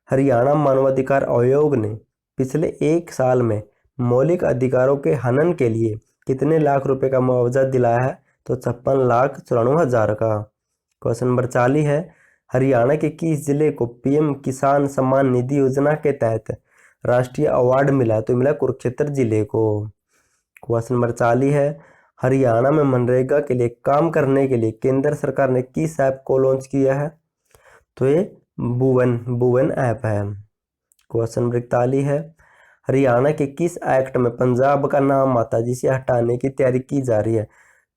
हरियाणा मानवाधिकार आयोग ने पिछले 1 साल में मौलिक अधिकारों के हनन के लिए कितने लाख रुपए का मुआवजा दिलाया है? तो 56,94,000 का। क्वेश्चन नंबर 40 है, हरियाणा के किस जिले को PM किसान सम्मान निधि योजना के तहत राष्ट्रीय अवार्ड मिला? तो मिला कुरुक्षेत्र जिले को। क्वेश्चन नंबर 40 है, हरियाणा में मनरेगा के लिए काम करने के लिए केंद्र सरकार ने किस ऐप को लॉन्च किया है? तो ये भुवन ऐप है। क्वेश्चन नंबर 41 है, हरियाणा के किस एक्ट में पंजाब का नाम आता है जिसे हटाने की तैयारी की जा रही है?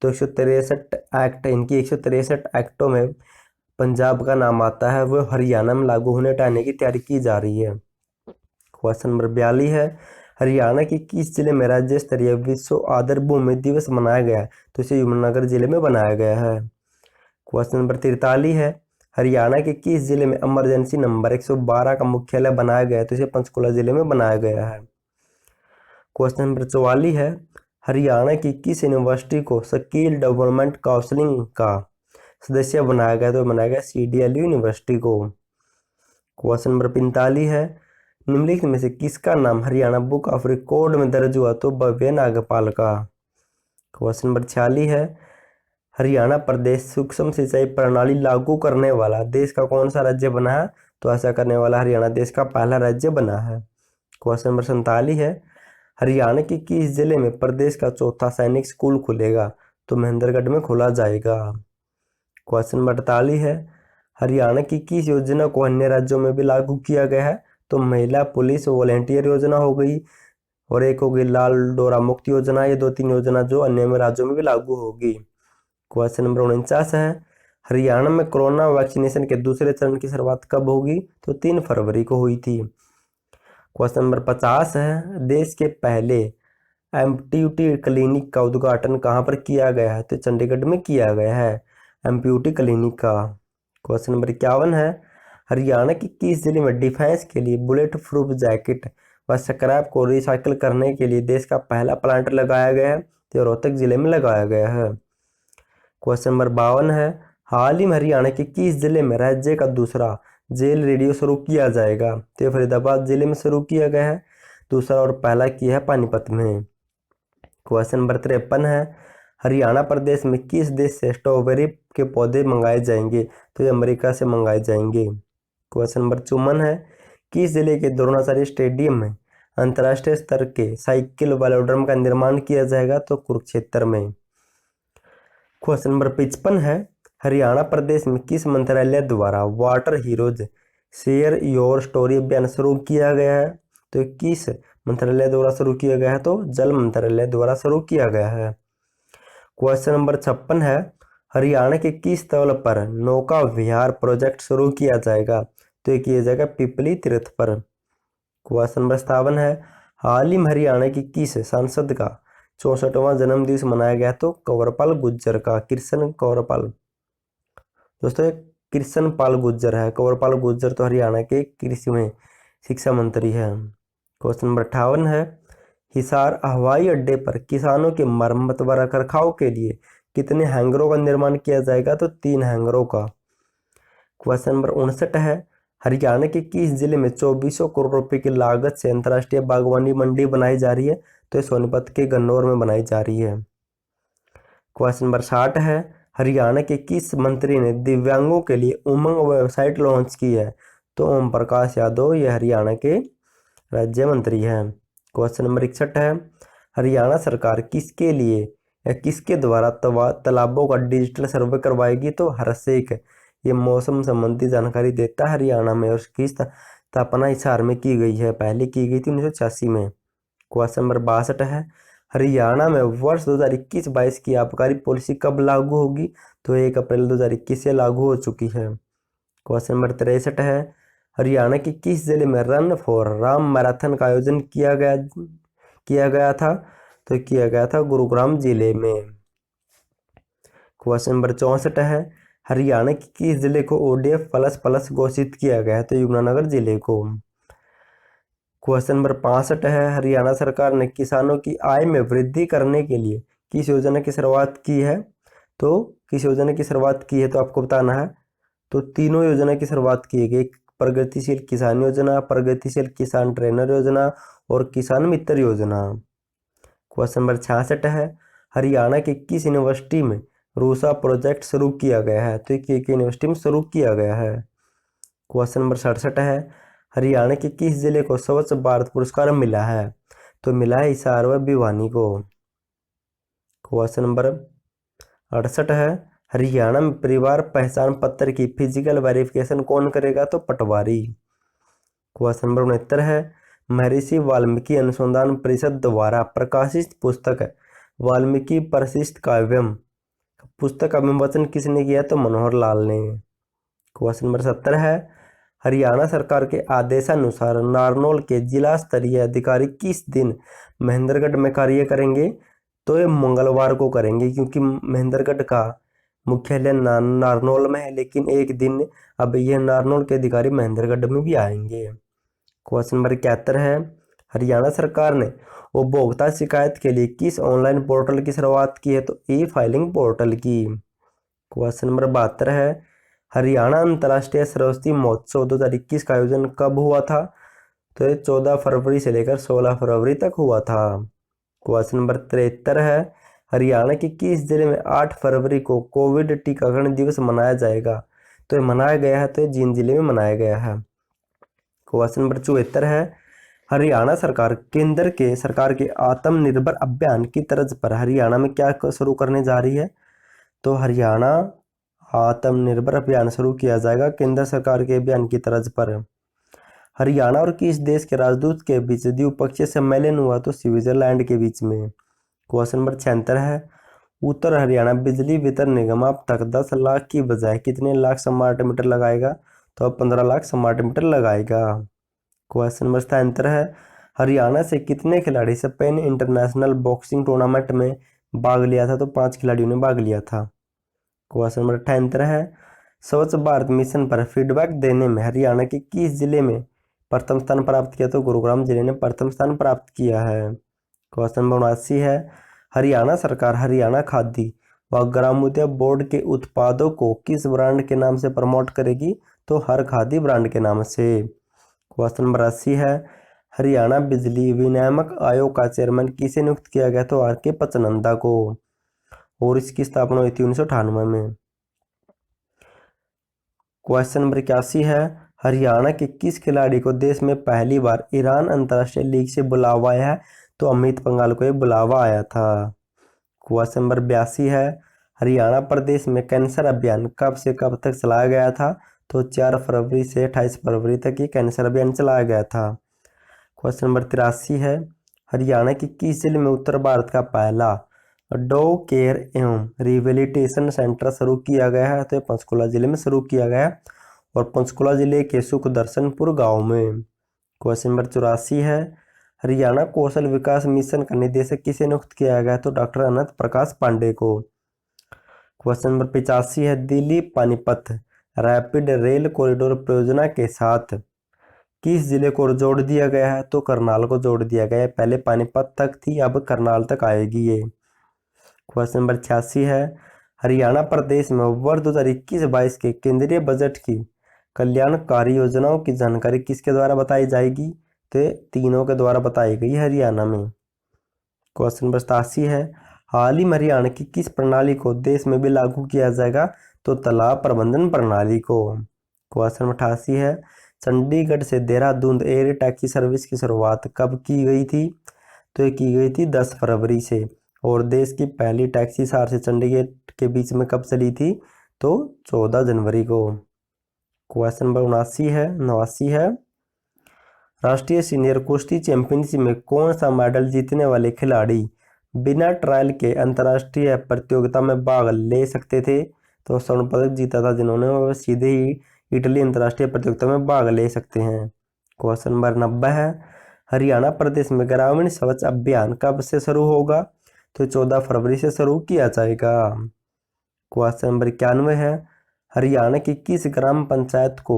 तो 163 एक्ट, इनकी 163 एक्टों में पंजाब का नाम आता है, वो हरियाणा में लागू होने हटाने की तैयारी की जा रही है। क्वेश्चन नंबर 42 है, हरियाणा के किस जिले में राज्य स्तरीय विश्व आर्द्र भूमि दिवस मनाया गया है? तो इसे यमुनानगर जिले में बनाया गया है। क्वेश्चन नंबर 43 है, हरियाणा के किस जिले में इमरजेंसी नंबर 112 का मुख्यालय बनाया गया है? तो इसे पंचकुला जिले में बनाया गया है। क्वेश्चन नंबर 44 है, हरियाणा की किस यूनिवर्सिटी को स्किल डेवलपमेंट काउंसिलिंग का सदस्य बनाया गया? तो बनाया गया CDLU यूनिवर्सिटी को। क्वेश्चन नंबर 45 है, निम्नलिखित में से किसका नाम हरियाणा बुक ऑफ रिकॉर्ड में दर्ज हुआ? तो भव्य नागपाल का। क्वेश्चन नंबर 46 है, हरियाणा प्रदेश सूक्ष्म सिंचाई प्रणाली लागू करने वाला देश का कौन सा राज्य बना है? तो ऐसा करने वाला हरियाणा देश का पहला राज्य बना है। क्वेश्चन नंबर 47 है, हरियाणा के किस जिले में प्रदेश का चौथा सैनिक स्कूल खुलेगा? तो महेंद्रगढ़ में खोला जाएगा। क्वेश्चन नंबर 48 है, हरियाणा की किस योजना को अन्य राज्यों में भी लागू किया गया है? तो महिला पुलिस वॉलेंटियर योजना हो गई और एक हो गई लाल डोरा मुक्त योजना। ये 2-3 योजना जो अन्य राज्यों में भी लागू होगी। क्वेश्चन नंबर 49 है, हरियाणा में कोरोना वैक्सीनेशन के दूसरे चरण की शुरुआत कब होगी? तो 3 फरवरी को हुई थी। क्वेश्चन नंबर 50 है, देश के पहले एम्प्यूटी क्लिनिक का उद्घाटन कहाँ पर किया गया है? तो चंडीगढ़ में किया गया है एम्प्यूटी क्लिनिक का। क्वेश्चन नंबर 51 है, हरियाणा की किस जिले में डिफेंस के लिए बुलेट प्रूफ जैकेट व स्क्रैप को रिसाइकिल करने के लिए देश का पहला प्लांट लगाया गया है? तो रोहतक जिले में लगाया गया है। क्वेश्चन नंबर 52 है, हाल ही में हरियाणा के किस जिले में राज्य का दूसरा जेल रेडियो शुरू किया जाएगा? तो फरीदाबाद जिले में शुरू किया गया है दूसरा, और पहला किया है पानीपत में। क्वेश्चन नंबर 53 है, हरियाणा प्रदेश में किस देश से स्ट्रॉबेरी के पौधे मंगाए जाएंगे? तो ये अमेरिका से मंगाए जाएंगे। क्वेश्चन नंबर 54 है, किस जिले के द्रोणाचार्य स्टेडियम में अंतर्राष्ट्रीय स्तर के साइकिल वेलोड्रोम का निर्माण किया जाएगा? तो कुरुक्षेत्र में। क्वेश्चन नंबर 55 है, हरियाणा प्रदेश में किस मंत्रालय द्वारा water heroes share your story अभियान शुरू किया गया है? तो किस मंत्रालय द्वारा शुरू किया गया है? तो जल मंत्रालय द्वारा शुरू किया गया है। क्वेश्चन नंबर 56 है, हरियाणा के किस तल पर नौका विहार प्रोजेक्ट शुरू किया जाएगा? तो ये किया जाएगा पिपली तीर्थ पर। क्वेश्चन नंबर 57 है, हाल ही में हरियाणा की किस सांसद का 64वां जन्मदिवस मनाया गया? तो कंवरपाल गुर्जर का, कृष्ण कंवरपाल। दोस्तों कृष्ण पाल गुर्जर है, कंवरपाल गुर्जर तो हरियाणा के कृषि में शिक्षा मंत्री है। क्वेश्चन नंबर 58 है, हिसार हवाई अड्डे पर किसानों की मरम्मत व रखरखाव के लिए कितने हैंगरों का निर्माण किया जाएगा? तो 3 हैंगरों का। क्वेश्चन नंबर 59 है, हरियाणा के किस जिले में 2400 करोड़ रुपए की लागत से अंतर्राष्ट्रीय बागवानी मंडी बनाई जा रही है? तो सोनीपत के गन्नौर में बनाई जा रही है। क्वेश्चन नंबर 60 है, हरियाणा के किस मंत्री ने दिव्यांगों के लिए उमंग वेबसाइट लॉन्च की है? तो ओम प्रकाश यादव, ये हरियाणा के राज्य मंत्री हैं। क्वेश्चन नंबर 61 है, हरियाणा सरकार किसके लिए या किसके द्वारा तालाबों का डिजिटल सर्वे करवाएगी? तो हरसेक, ये मौसम संबंधी जानकारी देता है हरियाणा में, और उसकी स्थापना हिसार में की गई है, पहले की गई थी 1986 में। क्वेश्चन नंबर 62 है, हरियाणा में वर्ष 2021-22 की आबकारी पॉलिसी कब लागू होगी? तो 1 अप्रैल 2021 से लागू हो चुकी है। क्वेश्चन नंबर 63 है, हरियाणा के किस जिले में रन फॉर राम मैराथन का आयोजन किया गया था? तो किया गया था गुरुग्राम जिले में। क्वेश्चन नंबर 64 है, हरियाणा के किस जिले को ODF प्लस प्लस घोषित किया गया है? तो यमुनानगर जिले को। क्वेश्चन नंबर 65 है, हरियाणा सरकार ने किसानों की आय में वृद्धि करने के लिए किस योजना की शुरुआत की है? तो किस योजना की शुरुआत की है तो आपको बताना है। तो तीनों योजना की शुरुआत की गई, प्रगतिशील किसान योजना, प्रगतिशील किसान ट्रेनर योजना और किसान मित्र योजना। क्वेश्चन नंबर 66 है, हरियाणा के किस यूनिवर्सिटी में रूसा प्रोजेक्ट शुरू किया गया है? तो ये यूनिवर्सिटी में शुरू किया गया है। क्वेश्चन नंबर 67 है, हरियाणा के किस जिले को स्वच्छ भारत पुरस्कार मिला है? तो मिला है हिसार व भिवानी को। क्वेश्चन नंबर 68 है, हरियाणा में परिवार पहचान पत्र की फिजिकल वेरिफिकेशन कौन करेगा? तो पटवारी। क्वेश्चन नंबर 69 है, महर्षि वाल्मीकि अनुसंधान परिषद द्वारा प्रकाशित पुस्तक वाल्मीकि परिशिष्ट काव्यम पुस्तक का विमोचन किसने किया? तो मनोहर लाल ने। क्वेश्चन नंबर 70 है, हरियाणा सरकार के आदेशानुसार नारनौल के जिला स्तरीय अधिकारी किस दिन महेंद्रगढ़ में कार्य करेंगे? तो ये मंगलवार को करेंगे, क्योंकि महेंद्रगढ़ का मुख्यालय नारनौल में है, लेकिन एक दिन अब यह नारनौल के अधिकारी महेंद्रगढ़ में भी आएंगे। क्वेश्चन नंबर 71 है, हरियाणा सरकार ने उपभोक्ता शिकायत के लिए किस ऑनलाइन पोर्टल की शुरुआत की है? तो ई-फाइलिंग पोर्टल की। क्वेश्चन नंबर 72 है, हरियाणा अंतर्राष्ट्रीय सरस्वती महोत्सव 2021 का आयोजन कब हुआ था? तो ये 14 फरवरी से लेकर 16 फरवरी तक हुआ था। क्वेश्चन नंबर 73 है, हरियाणा के किस जिले में 8 फरवरी को कोविड टीकाकरण दिवस मनाया जाएगा? तो ये मनाया गया है, तो ये जींद जिले में मनाया गया है। क्वेश्चन नंबर 74 है, हरियाणा सरकार केंद्र के सरकार के आत्मनिर्भर अभियान की तर्ज पर हरियाणा में क्या शुरू करने जा रही है? तो हरियाणा आत्मनिर्भर अभियान शुरू किया जाएगा केंद्र सरकार के अभियान की तर्ज पर। हरियाणा और किस देश के राजदूत के बीच द्विपक्षीय सम्मेलन हुआ? तो स्विट्जरलैंड के बीच में। क्वेश्चन नंबर 76 है, उत्तर हरियाणा बिजली वितरण निगम अब तक 10 लाख की बजाय कितने लाख स्मार्ट मीटर लगाएगा? तो अब 15 लाख स्मार्ट मीटर लगाएगा। क्वेश्चन नंबर 77 है, हरियाणा से कितने खिलाड़ी स्पेन इंटरनेशनल बॉक्सिंग टूर्नामेंट में भाग लिया था? तो 5 खिलाड़ियों ने भाग लिया था। क्वेश्चन नंबर 78 है, स्वच्छ भारत मिशन पर फीडबैक देने में हरियाणा के किस जिले में प्रथम स्थान प्राप्त किया? तो गुरुग्राम जिले ने प्रथम स्थान प्राप्त किया है। क्वेश्चन नंबर 79 है, हरियाणा सरकार हरियाणा खादी वह ग्रामोद्योग बोर्ड के उत्पादों को किस ब्रांड के नाम से प्रमोट करेगी? तो हर खादी ब्रांड के नाम से। क्वेश्चन नंबर 80 है, हरियाणा बिजली विनियामक आयोग का चेयरमैन किसे नियुक्त किया गया? तो आर के पचनंदा को, और इसकी स्थापना हुई थी 1998 में। क्वेश्चन नंबर 81 है, हरियाणा के किस खिलाड़ी को देश में पहली बार ईरान अंतर्राष्ट्रीय लीग से बुलावा आया है? तो अमित पंघाल को ये बुलावा आया था। क्वेश्चन नंबर 82 है, हरियाणा प्रदेश में कैंसर अभियान कब से कब तक चलाया गया था? तो 4 फरवरी से 28 फरवरी तक ये कैंसर अभियान चलाया गया था। क्वेश्चन नंबर 83 है, हरियाणा की किस जिले में उत्तर भारत का पहला डॉग केयर एवं रिहेबिलिटेशन सेंटर शुरू किया गया है? तो पंचकुला जिले में शुरू किया गया है, और पंचकुला जिले के सुखदर्शनपुर गांव में। क्वेश्चन नंबर 84 है, हरियाणा कौशल विकास मिशन का निदेशक किसे नियुक्त किया गया? तो डॉक्टर अनंत प्रकाश पांडे को। क्वेश्चन नंबर 85 है, Delhi Panipat rapid rail corridor परियोजना के साथ किस जिले को जोड़ दिया गया है? तो करनाल को जोड़ दिया गया है। पहले पानीपत तक थी, अब करनाल तक आएगी ये। क्वेश्चन नंबर 86 है, हरियाणा प्रदेश में वर्ष 2021-22 के केंद्रीय बजट की कल्याणकारी योजनाओं की जानकारी किसके द्वारा बताई जाएगी? तो तीनों के द्वारा बताई गई हरियाणा में। क्वेश्चन नंबर 87 है, हाल ही में हरियाणा की किस प्रणाली को देश में भी लागू किया जाएगा? तो तालाब प्रबंधन प्रणाली को। क्वेश्चन नंबर 88 है, चंडीगढ़ से देहरादून एयर टैक्सी सर्विस की शुरुआत कब की गई थी? तो ये की गई थी 10 फरवरी से। और देश की पहली टैक्सी हिसार से चंडीगढ़ के बीच में कब चली थी? तो 14 जनवरी को। क्वेश्चन नंबर 89 है, राष्ट्रीय सीनियर कुश्ती चैंपियनशिप में कौन सा मेडल जीतने वाले खिलाड़ी बिना ट्रायल के अंतर्राष्ट्रीय प्रतियोगिता में भाग ले सकते थे? तो स्वर्ण पदक जीता था जिन्होंने, वो सीधे ही इटली अंतर्राष्ट्रीय प्रतियोगिता में भाग ले सकते हैं। क्वेश्चन नंबर 90 है, हरियाणा प्रदेश में ग्रामीण स्वच्छ अभियान कब से शुरू होगा? तो 14 फरवरी से शुरू किया जाएगा। क्वेश्चन नंबर 91 है, हरियाणा की किस ग्राम पंचायत को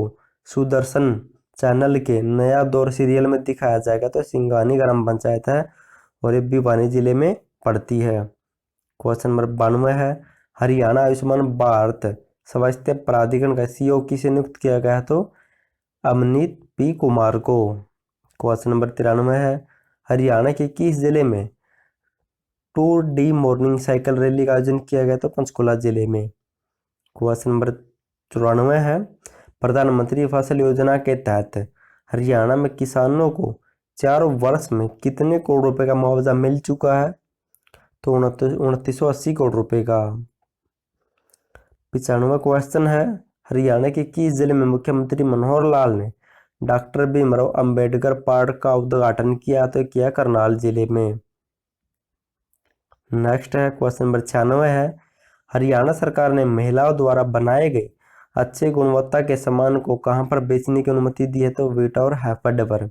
सुदर्शन चैनल के नया दौर सीरियल में दिखाया जाएगा? तो सिंगानी ग्राम पंचायत है, और ये भिवानी जिले में पड़ती है। क्वेश्चन नंबर 92 है, हरियाणा आयुष्मान भारत स्वास्थ्य प्राधिकरण का सीईओ किसे नियुक्त किया गया? तो अमनीत पी कुमार को। क्वेश्चन नंबर 93 है, हरियाणा के किस जिले में Tour de morning cycle rally का आयोजन किया गया? तो पंचकुला जिले में। क्वेश्चन नंबर 94 है, प्रधानमंत्री फसल योजना के तहत हरियाणा में किसानों को 4 वर्ष में कितने करोड़ रुपए का मुआवजा मिल चुका है? तो 2980 करोड़ रुपए का। 95वां क्वेश्चन है, हरियाणा के किस जिले में मुख्यमंत्री मनोहर लाल ने डॉक्टर भीमराव अंबेडकर पार्क का उद्घाटन किया? तो किया करनाल जिले में। नेक्स्ट है क्वेश्चन नंबर 96 है, हरियाणा सरकार ने महिलाओं द्वारा बनाए गए अच्छे गुणवत्ता के सामान को कहां पर बेचने की अनुमति दी है? तो वीटा और हैफेड पर।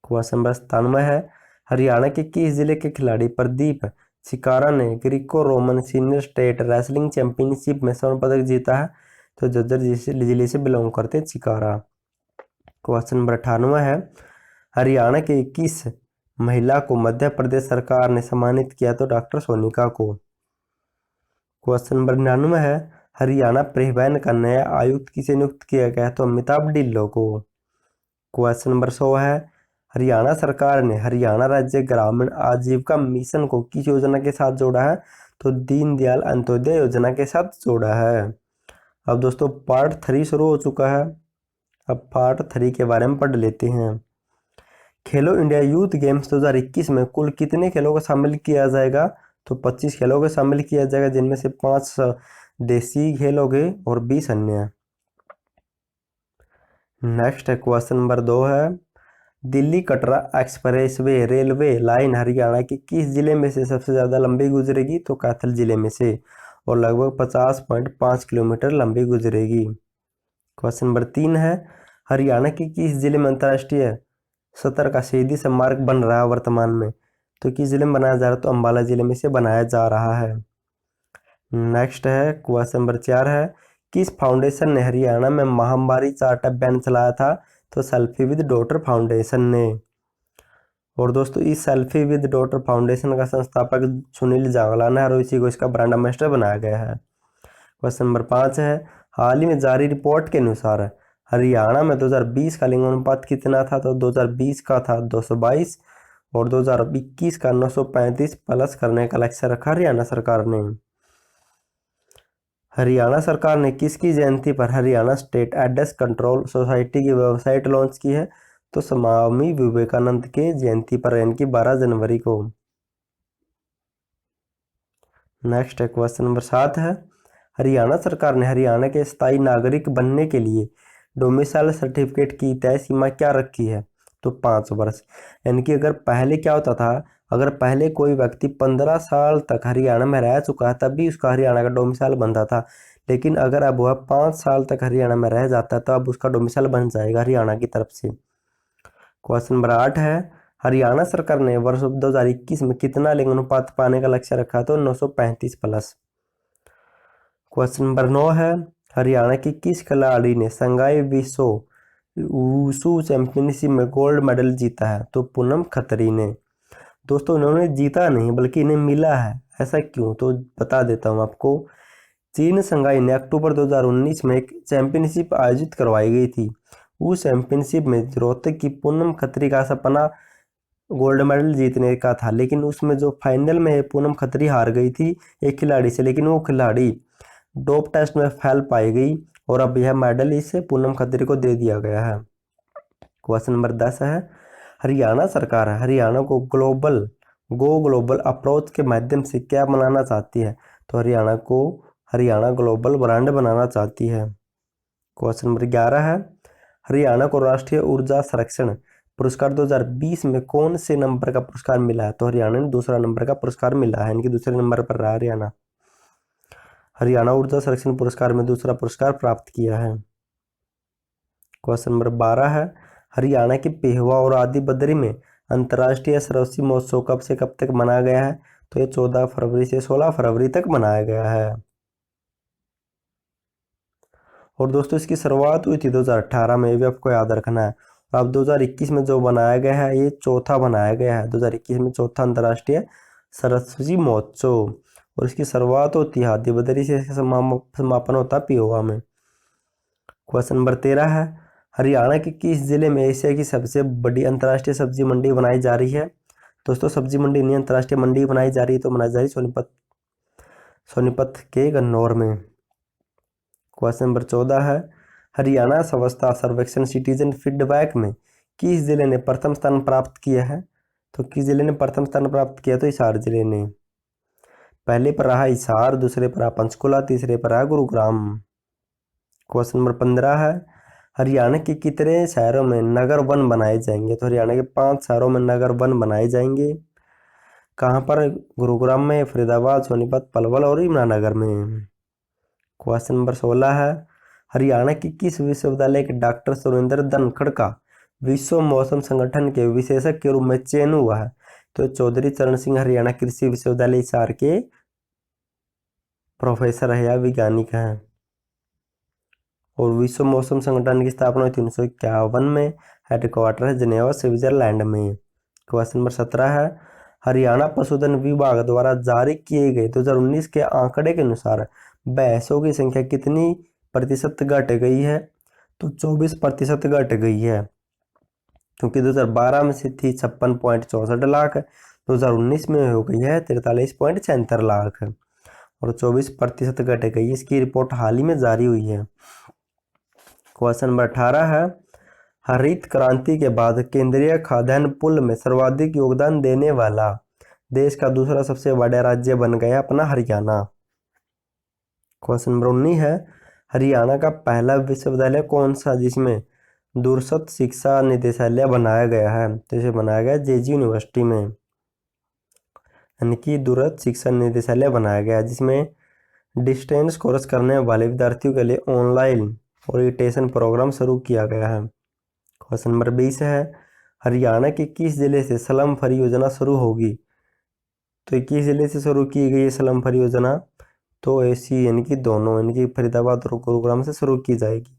क्वेश्चन नंबर 97 है, हरियाणा के किस जिले के खिलाड़ी प्रदीप चिकारा ने Greco Roman senior state wrestling championship में स्वर्ण पदक जीता है? तो झज्जर जिले से बिलोंग करते चिकारा। क्वेश्चन नंबर 98 है, हरियाणा के किस महिला को मध्य प्रदेश सरकार ने सम्मानित किया? तो डॉक्टर सोनिका को। क्वेश्चन नंबर 99 है, हरियाणा परिवहन का नया आयुक्त किसे नियुक्त किया गया? तो अमिताभ ढिल्लों को। क्वेश्चन नंबर 100 है, हरियाणा सरकार ने हरियाणा राज्य ग्रामीण आजीविका मिशन को किस योजना के साथ जोड़ा है? तो दीनदयाल अंत्योदय योजना के साथ जोड़ा है। अब दोस्तों पार्ट 3 शुरू हो चुका है। अब पार्ट 3 के बारे में पढ़ लेते हैं। खेलो इंडिया यूथ गेम्स 2021 में कुल कितने खेलों को शामिल किया जाएगा? तो 25 खेलों को शामिल किया जाएगा, जिनमें से 5 देसी खेल हो गए और 20 अन्य। नेक्स्ट है क्वेश्चन नंबर 2 है, Delhi Katra expressway railway line Haryana के किस जिले में से सबसे ज़्यादा लंबी गुजरेगी? तो कैथल जिले में से, और लगभग 50.5 किलोमीटर लंबी गुजरेगी। क्वेश्चन नंबर 3 है, हरियाणा के किस जिले में अंतर्राष्ट्रीय सतर का सीधी से मार्ग बन रहा है वर्तमान में? तो किस जिले में बनाया जा रहा है? तो अंबाला जिले में से बनाया जा रहा है। नेक्स्ट है क्वेश्चन नंबर 4 है, किस फाउंडेशन ने हरियाणा में महामारी चार्ट अभियान चलाया था? तो सेल्फी विद डॉटर फाउंडेशन ने। और दोस्तों इस सेल्फी विद डॉटर फाउंडेशन का संस्थापक सुनील जागलान है और इसी को इसका ब्रांड एम्बेसडर बनाया गया है। क्वेश्चन नंबर 5 है, हाल ही में जारी रिपोर्ट के अनुसार हरियाणा में 2020 का लिंग अनुपात कितना था? तो 2020 का था 222 और 2021 का 935 प्लस करने का लक्ष्य रखा हरियाणा सरकार ने। हरियाणा सरकार ने किसकी जयंती पर Haryana state AIDS control society की वेबसाइट लॉन्च की है? तो स्वामी विवेकानंद के जयंती पर यानी कि 12 जनवरी को। नेक्स्ट है क्वेश्चन नंबर 7 है, हरियाणा सरकार ने हरियाणा के स्थायी नागरिक बनने के लिए डोमिसाइल सर्टिफिकेट की तय सीमा क्या रखी है? तो 5 वर्ष। यानी कि अगर पहले क्या होता था, अगर पहले कोई व्यक्ति 15 साल तक हरियाणा में रह चुका है तब भी उसका हरियाणा का डोमिसाइल बनता था, लेकिन अगर अब वह 5 साल तक हरियाणा में रह जाता है तो अब उसका डोमिसाइल बन जाएगा हरियाणा की तरफ से। क्वेश्चन नंबर 8 है, हरियाणा सरकार ने वर्ष 2021 में कितना लिंग अनुपात पाने का लक्ष्य रखा? तो 935 प्लस। क्वेश्चन नंबर 9 है, हरियाणा की किस खिलाड़ी ने संघाई विश्व वुशु चैंपियनशिप में गोल्ड मेडल जीता है? तो पूनम खत्री ने। दोस्तों इन्होंने जीता नहीं बल्कि इन्हें मिला है, ऐसा क्यों? तो बता देता हूँ आपको। चीन संघाई ने अक्टूबर 2019 में एक चैंपियनशिप आयोजित करवाई गई थी। उस चैंपियनशिप में रोहतक की पूनम खत्री का सपना गोल्ड मेडल जीतने का था, लेकिन उसमें जो फाइनल में पूनम खत्री हार गई थी एक खिलाड़ी से, लेकिन वो खिलाड़ी डोप टेस्ट में फेल पाई गई और अब यह मेडल इसे पूनम खत्री को दे दिया गया है। क्वेश्चन नंबर 10 है, हरियाणा सरकार हरियाणा को ग्लोबल अप्रोच के माध्यम से क्या बनाना चाहती है? तो हरियाणा ग्लोबल ब्रांड बनाना चाहती है। क्वेश्चन नंबर 11 है, हरियाणा को राष्ट्रीय ऊर्जा संरक्षण पुरस्कार 2020 में कौन से नंबर का पुरस्कार मिला है? तो हरियाणा ने दूसरा नंबर का पुरस्कार मिला है, इनके दूसरे नंबर पर रहा हरियाणा। हरियाणा ऊर्जा संरक्षण पुरस्कार में दूसरा पुरस्कार प्राप्त किया है। क्वेश्चन नंबर 12 है, हरियाणा के पेहवा और आदि बद्री में अंतर्राष्ट्रीय सरस्वती महोत्सव कब से कब तक मनाया गया है? तो ये 14 फरवरी से 16 फरवरी तक मनाया गया है। और दोस्तों इसकी शुरुआत हुई थी 2018 में, ये भी आपको याद रखना है। अब 2021 में जो बनाया गया है ये चौथा बनाया गया है, 2021 में चौथा अंतर्राष्ट्रीय सरस्वती महोत्सव। और इसकी शुरुआत होती है आदि बद्री से, समापन होता है पेहोवा में। क्वेश्चन नंबर 13 है, हरियाणा के किस जिले में एशिया की सबसे बड़ी अंतर्राष्ट्रीय सब्जी मंडी बनाई जा रही है? दोस्तों सब्जी मंडी नहीं, अंतर्राष्ट्रीय मंडी बनाई जा रही है, तो बनाई जा रही है सोनीपत के गन्नौर में। क्वेश्चन नंबर 14 है, हरियाणा स्वच्छता सर्वेक्षण सिटीजन फीडबैक में किस जिले ने प्रथम स्थान प्राप्त किया है? तो किस जिले ने प्रथम स्थान प्राप्त किया? तो हिसार जिले ने। पहले पर रहा हिसार, दूसरे पर रहा पंचकुला, तीसरे पर रहा गुरुग्राम। क्वेश्चन नंबर 15 है, हरियाणा के कितने शहरों में नगर वन बनाए जाएंगे? तो हरियाणा के 5 शहरों में नगर वन बनाए जाएंगे। कहाँ पर? गुरुग्राम में, फरीदाबाद, सोनीपत, पलवल और यमुनानगर में। क्वेश्चन नंबर 16 है, हरियाणा की किस विश्वविद्यालय के डॉक्टर सुरेंद्र धनखड़ का विश्व मौसम संगठन के विशेषज्ञ के रूप में चयन हुआ है? तो चौधरी चरण सिंह हरियाणा कृषि विश्वविद्यालय हिसार के प्रोफेसर है या वैज्ञानिक हैं। और विश्व मौसम संगठन की स्थापना 1951 में, हेडक्वार्टर है जिनेवा स्विट्जरलैंड में। क्वेश्चन नंबर 17 है, हरियाणा पशुधन विभाग द्वारा जारी किए गए 2019 के आंकड़े के अनुसार भैंसों की संख्या कितनी प्रतिशत घट गई है? तो 24% घट गई है, क्योंकि 2012 में से थी 56.64 लाख, 2019 में हो गई है 43.76 लाख और 24% घट गई। इसकी रिपोर्ट हाल ही में जारी हुई है। क्वेश्चन नंबर 18 है, हरित क्रांति के बाद केंद्रीय खाद्यान्न पुल में सर्वाधिक योगदान देने वाला देश का दूसरा सबसे बड़ा राज्य बन गया अपना हरियाणा। क्वेश्चन नंबर 19 है, हरियाणा का पहला विश्वविद्यालय कौन सा जिसमें दूरस्थ शिक्षा निदेशालय बनाया गया है? तो इसे बनाया गया जेजी यूनिवर्सिटी में, यानी कि दूरस्थ शिक्षा निदेशालय बनाया गया जिसमें डिस्टेंस कोर्स करने वाले विद्यार्थियों के लिए ऑनलाइन ओरिएंटेशन प्रोग्राम शुरू किया गया है। क्वेश्चन नंबर 20 है, हरियाणा के किस जिले से स्लम फ्री योजना शुरू होगी? तो किस जिले से शुरू की गई है स्लम फ्री योजना? तो ऐसी यानी कि दोनों, यानी कि फरीदाबाद और गुरुग्राम से शुरू की जाएगी।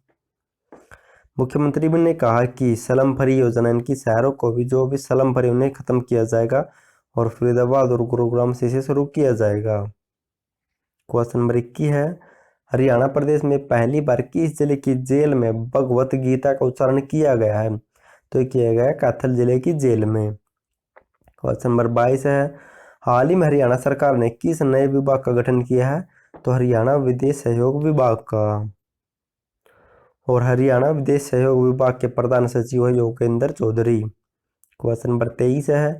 मुख्यमंत्री भी ने कहा कि स्लम फ्री योजना, इनकी शहरों को भी जो भी स्लम फ्री उन्हें खत्म किया जाएगा और फरीदाबाद और गुरुग्राम से इसे शुरू किया जाएगा। क्वेश्चन नंबर 21 है, हरियाणा प्रदेश में पहली बार किस जिले की जेल में भगवत गीता का उच्चारण किया गया है? तो ये किया गया है कैथल जिले की जेल में। क्वेश्चन नंबर 22 है, हाल ही में हरियाणा सरकार ने किस नए विभाग का गठन किया है? तो हरियाणा विदेश सहयोग विभाग का। और हरियाणा विदेश सहयोग विभाग के प्रधान सचिव है योगेंद्र चौधरी। क्वेश्चन नंबर 23 है,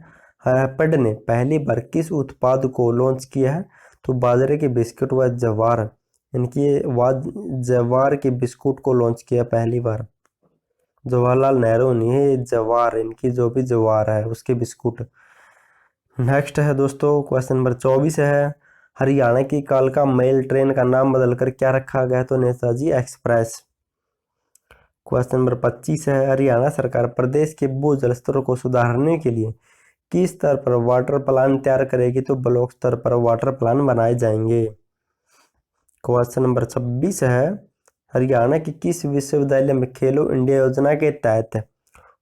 हैपेड ने पहली बार किस उत्पाद को लॉन्च किया है? तो बाजरे के बिस्कुट व जवार, इनकी जवार के बिस्कुट को लॉन्च किया पहली बार। जवाहरलाल नेहरू नहीं है, ये जवार, इनकी जो भी जवार है उसके बिस्कुट। नेक्स्ट है दोस्तों क्वेश्चन नंबर 24 है, हरियाणा की कालका मेल ट्रेन का नाम बदलकर क्या रखा गया है? तो नेताजी एक्सप्रेस। क्वेश्चन नंबर 25 है, हरियाणा सरकार प्रदेश के भूजल स्तर को सुधारने के लिए किस स्तर पर वाटर प्लान तैयार करेगी? तो ब्लॉक स्तर पर वाटर प्लान बनाए जाएंगे। क्वेश्चन नंबर 26 है, हरियाणा के किस विश्वविद्यालय में खेलो इंडिया योजना के तहत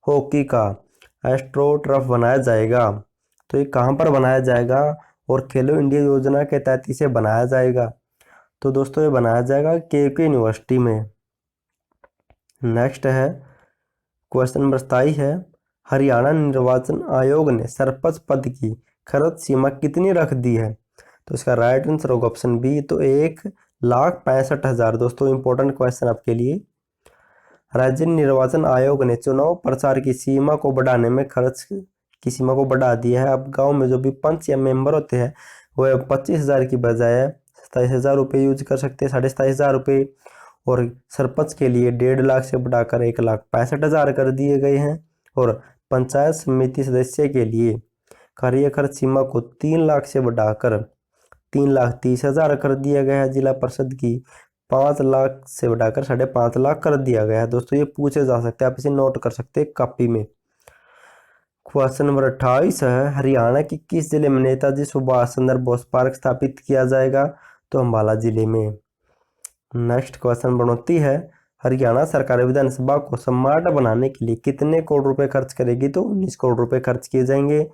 हॉकी का एस्ट्रोटर्फ बनाया जाएगा? तो ये कहाँ पर बनाया जाएगा और खेलो इंडिया योजना के तहत इसे बनाया जाएगा? तो दोस्तों ये बनाया जाएगा के यूनिवर्सिटी में। नेक्स्ट है क्वेश्चन नंबर 27 है, हरियाणा निर्वाचन आयोग ने सरपंच पद की खर्च सीमा कितनी रख दी है? तो इसका राइट आंसर होगा ऑप्शन बी, तो 1,65,000। दोस्तों इंपॉर्टेंट क्वेश्चन आपके लिए। राज्य निर्वाचन आयोग ने चुनाव प्रचार की सीमा को बढ़ाने में खर्च की सीमा को बढ़ा दिया है। अब गांव में जो भी पंच या मेंबर होते हैं वह 25,000 की बजाय 27,000 रुपये यूज कर सकते हैं, 27,500 रुपये। और सरपंच के लिए 1.5 लाख से बढ़ाकर 1,65,000 कर दिए गए हैं। और पंचायत समिति सदस्य के लिए कार्य खर्च सीमा को 3 लाख से बढ़ाकर 3,30,000 कर दिया गया है। जिला परिषद की 5 लाख से बढ़ाकर 5.5 लाख कर दिया गया है। दोस्तों ये पूछे जा सकते हैं, आप इसे नोट कर सकते हैं कॉपी में। क्वेश्चन नंबर 28 है, हरियाणा के किस जिले में नेताजी सुभाष चंद्र बोस पार्क स्थापित किया जाएगा? तो अम्बाला जिले में। नेक्स्ट क्वेश्चन नंबर 29 है, हरियाणा सरकार विधानसभा को स्मार्ट बनाने के लिए कितने करोड़ रुपए खर्च करेगी? तो 19 करोड़ रुपए खर्च किए जाएंगे,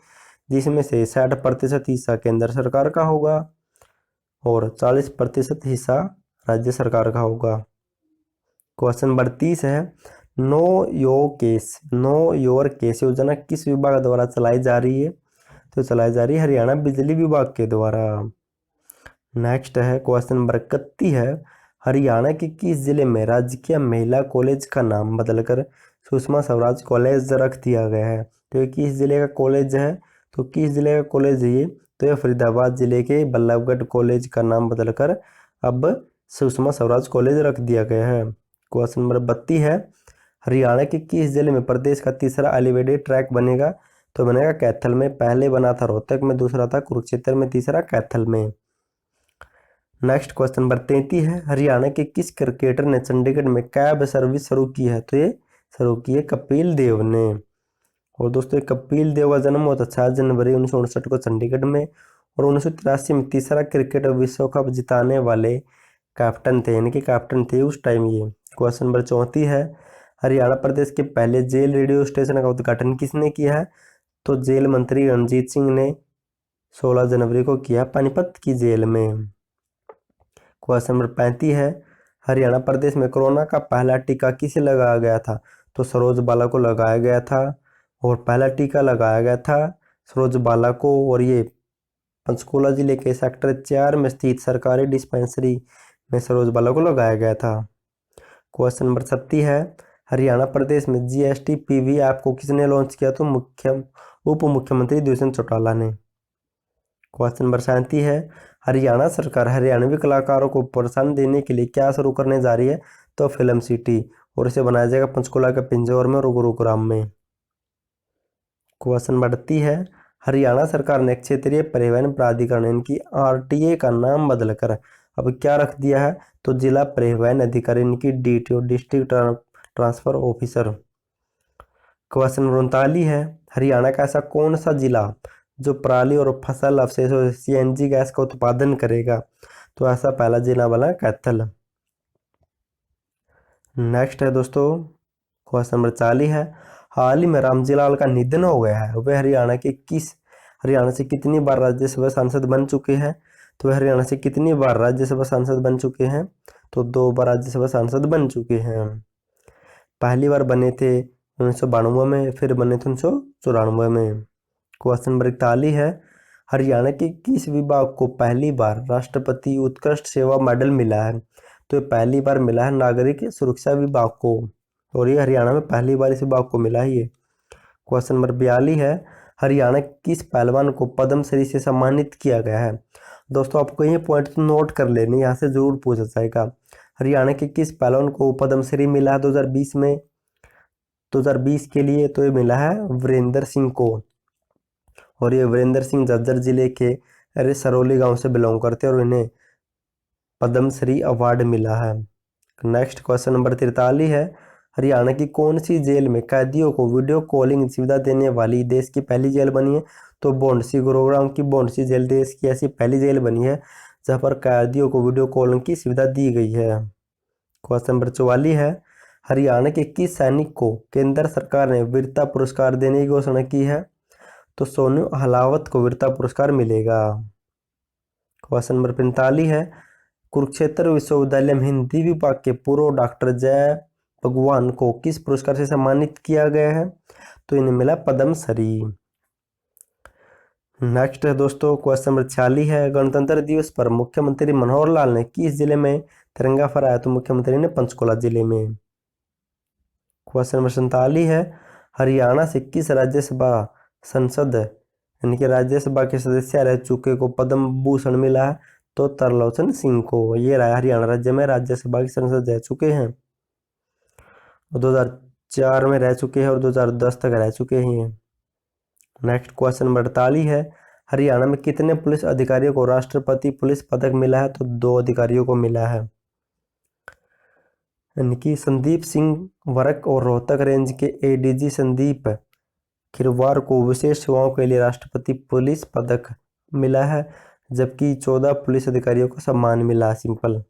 जिसमें से 60% हिस्सा केंद्र सरकार का होगा और 40% हिस्सा राज्य सरकार का होगा। क्वेश्चन नंबर 30 है, नो योर केस योजना किस विभाग द्वारा चलाई जा रही है? तो चलाई जा रही है हरियाणा बिजली विभाग के द्वारा। नेक्स्ट है क्वेश्चन नंबर 31 है, हरियाणा के किस जिले में राजकीय महिला कॉलेज का नाम बदलकर सुषमा स्वराज कॉलेज रख दिया गया है? तो ये किस जिले का कॉलेज है? तो किस जिले का कॉलेज है ये? तो ये फरीदाबाद जिले के बल्लभगढ़ कॉलेज का नाम बदलकर अब सुषमा स्वराज कॉलेज रख दिया गया है। क्वेश्चन नंबर 32 है, हरियाणा के किस जिले में प्रदेश का तीसरा एलिवेटेड ट्रैक बनेगा? तो बनेगा कैथल में। पहले बना था रोहतक में, दूसरा था कुरुक्षेत्र में, तीसरा कैथल में। नेक्स्ट क्वेश्चन नंबर 33 है, हरियाणा के किस क्रिकेटर ने चंडीगढ़ में कैब सर्विस शुरू की है? तो ये शुरू की है कपिल देव ने। और दोस्तों कपिल देव का जन्म हुआ था 6 जनवरी 1959 को चंडीगढ़ में। और 1983 में तीसरा क्रिकेट विश्व कप जिताने वाले कैप्टन थे, यानी कि कैप्टन थे उस टाइम ये। क्वेश्चन नंबर 34 है, हरियाणा प्रदेश के पहले जेल रेडियो स्टेशन का उद्घाटन किसने किया है? तो जेल मंत्री रणजीत सिंह ने 16 जनवरी को किया पानीपत की जेल में। क्वेश्चन नंबर 35 है, हरियाणा प्रदेश में कोरोना का पहला टीका किसे लगाया गया था? तो सरोज बाला को लगाया गया था। और पहला टीका लगाया गया था सरोज बाला को, और ये पंचकुला जिले के सेक्टर 4 में स्थित सरकारी डिस्पेंसरी में सरोज बाला को लगाया गया था। क्वेश्चन नंबर 36 है, हरियाणा प्रदेश में GST PV ऐप को किसने लॉन्च किया? तो उप मुख्यमंत्री दुष्यंत चौटाला ने। क्वेश्चन नंबर 37 है, हरियाणा सरकार हरियाणवी कलाकारों को प्रोत्साहन देने के लिए क्या शुरू करने जा रही है? तो फिल्म सिटी, और इसे बनाया जाएगा पंचकुला के पिंजौर में और गुरुग्राम में। क्वेश्चन नंबर 38 है, हरियाणा सरकार ने क्षेत्रीय परिवहन प्राधिकरण इनकी RTA का नाम बदलकर अब क्या रख दिया है? तो जिला परिवहन अधिकारी, इनकी DTO, district transfer officer. Question number 39 है, हरियाणा का ऐसा कौन सा जिला जो पराली और फसल अवशेषों से CNG गैस का उत्पादन करेगा? तो ऐसा पहला जिला बना कैथल। नेक्स्ट है दोस्तों क्वेश्चन नंबर 40 है, हाल ही में रामजी लाल का निधन हो गया है, वह हरियाणा से कितनी बार राज्यसभा सांसद बन चुके हैं? तो वह हरियाणा से कितनी बार राज्यसभा सांसद बन चुके हैं? तो 2 बार राज्यसभा सांसद बन चुके हैं। पहली बार बने थे 1992 में, फिर बने थे 1994 में। क्वेश्चन नंबर 41 है, हरियाणा के किस विभाग को पहली बार राष्ट्रपति उत्कृष्ट सेवा मेडल मिला है? तो ये पहली बार मिला है नागरिक सुरक्षा विभाग को, और ये हरियाणा में पहली बार इस विभाग को मिला है ये। क्वेश्चन नंबर 42 है, हरियाणा किस पहलवान को पद्मश्री से सम्मानित किया गया है? दोस्तों आपको ये पॉइंट नोट कर लेने, यहाँ से जरूर पूछा जाएगा। हरियाणा के किस पहलवान को पद्मश्री मिला है 2020 में? 2020 के लिए तो ये मिला है वीरेंद्र सिंह को, और ये वीरेंद्र सिंह झज्जर जिले के सरौली गांव से बिलोंग करते हैं और इन्हें पद्मश्री अवार्ड मिला है। नेक्स्ट क्वेश्चन नंबर 43 है, हरियाणा की कौन सी जेल में कैदियों को वीडियो कॉलिंग सुविधा देने वाली देश की पहली जेल बनी है? तो बोंडसी, गुरुग्राम की बोंडसी जेल देश की ऐसी पहली जेल बनी है जहां पर कैदियों को वीडियो कॉलिंग की सुविधा दी गई है। क्वेश्चन नंबर 44 है, हरियाणा के किस सैनिक को केंद्र सरकार ने वीरता पुरस्कार देने की घोषणा की है? तो सोनू अहलावत को वीरता पुरस्कार मिलेगा। क्वेश्चन नंबर 45 है, कुरुक्षेत्र विश्वविद्यालय में हिंदी विभाग के पूर्व डॉक्टर जय भगवान को किस पुरस्कार से सम्मानित किया गया है? तो इन्हें मिला पद्मश्री। नेक्स्ट है दोस्तों क्वेश्चन नंबर 46 है, गणतंत्र दिवस पर मुख्यमंत्री मनोहर लाल ने किस जिले में तिरंगा फहराया? तो मुख्यमंत्री ने पंचकुला जिले में। क्वेश्चन नंबर 47 है, हरियाणा से किस राज्यसभा संसद यानी कि राज्यसभा के सदस्य रह चुके को पद्म भूषण मिला है? तो तरलोचन सिंह को। ये हरियाणा राज्य में राज्यसभा की संसद रह चुके हैं, 2004 में रह चुके हैं और 2010 तक रह चुके हैं। नेक्स्ट क्वेश्चन नंबर 48 है, हरियाणा में कितने पुलिस अधिकारियों को राष्ट्रपति पुलिस पदक मिला है? तो 2 अधिकारियों को मिला है, यानी कि संदीप सिंह वर्क और रोहतक रेंज के एडीजी संदीप खिरवार को विशेष सेवाओं के लिए राष्ट्रपति पुलिस पदक मिला है, जबकि 14 पुलिस अधिकारियों को सम्मान मिला। सिंपल,